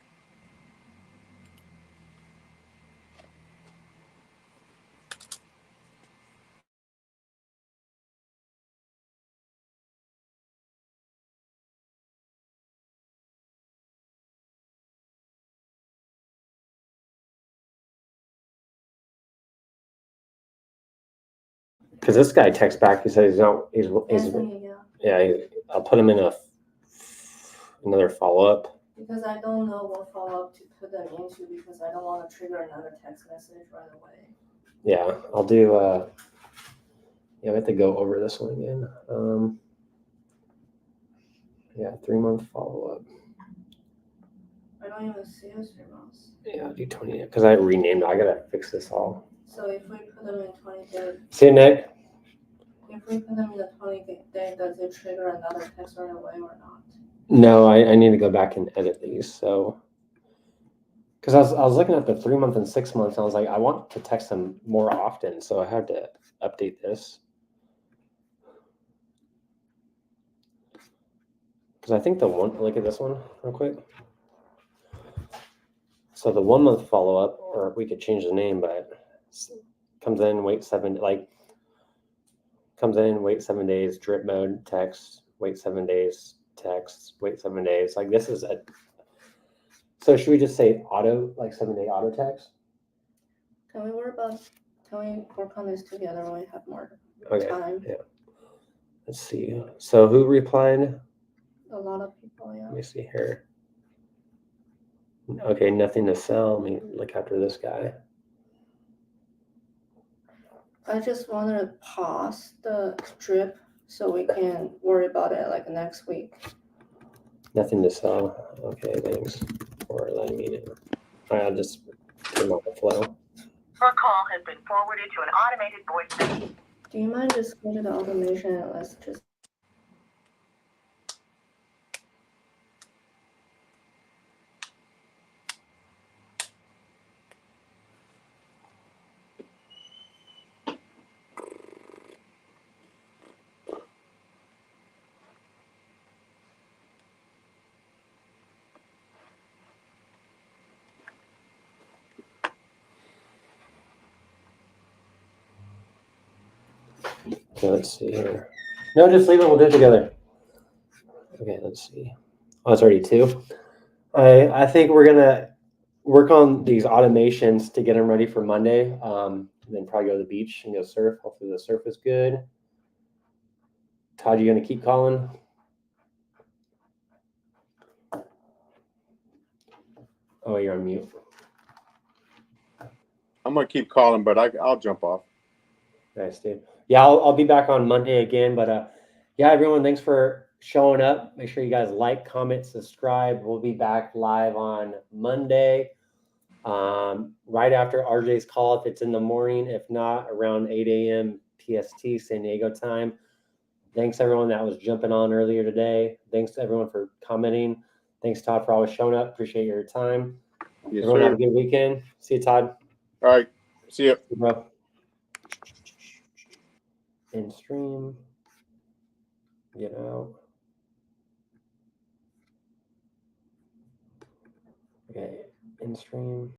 Because this guy texts back, he says I'll put him in another follow-up. Because I don't know what follow-up to put them into because I don't want to trigger another text message right away. Yeah, I'll do we have to go over this one again. 3-month follow-up. I don't even see a 3 months. Yeah, I'll do 20 because I renamed it. I gotta fix this all. So if we put them in 20 days. See you, Nick. If we put them in the 20 day, does it trigger another text right away or not? No, I need to go back and edit these. So, because I was looking at the 3 month and 6 months, and I was like, I want to text them more often, so I had to update this. Because I think look at this one real quick. So the 1 month follow up, or we could change the name, but comes in, wait 7 days, drip mode, text, wait 7 days, text, wait 7 days. Like this is So should we just say auto, like 7-day auto text? Can we work on this together when we have more Okay. time? Yeah. Let's see. So who replied? A lot of people, yeah. Let me see here. Okay, nothing to sell. Let me look after this guy. I just want to pause the strip so we can worry about it like next week. Nothing to sell. Okay, thanks for letting me know. All right, I'll just turn off the flow. Your call has been forwarded to an automated voice. Do you mind just go to the automation and let's just Okay, let's see here. No, just leave it. We'll do it together. Okay, let's see. Oh, it's already 2. I think we're gonna work on these automations to get them ready for Monday. Then probably go to the beach and go surf. Hopefully the surf is good. Todd, you gonna keep calling? Oh, you're on mute. I'm gonna keep calling, but I'll jump off. Nice, dude. Yeah, I'll be back on Monday again. But yeah, everyone, thanks for showing up. Make sure you guys like, comment, subscribe. We'll be back live on Monday, right after RJ's call if it's in the morning. If not, around 8 a.m. PST, San Diego time. Thanks everyone that was jumping on earlier today. Thanks to everyone for commenting. Thanks, Todd, for always showing up. Appreciate your time. Yes, Everyone sir. have a good weekend. See you, Todd. All right. See ya. See you, bro. In stream. Get out. Okay, in stream.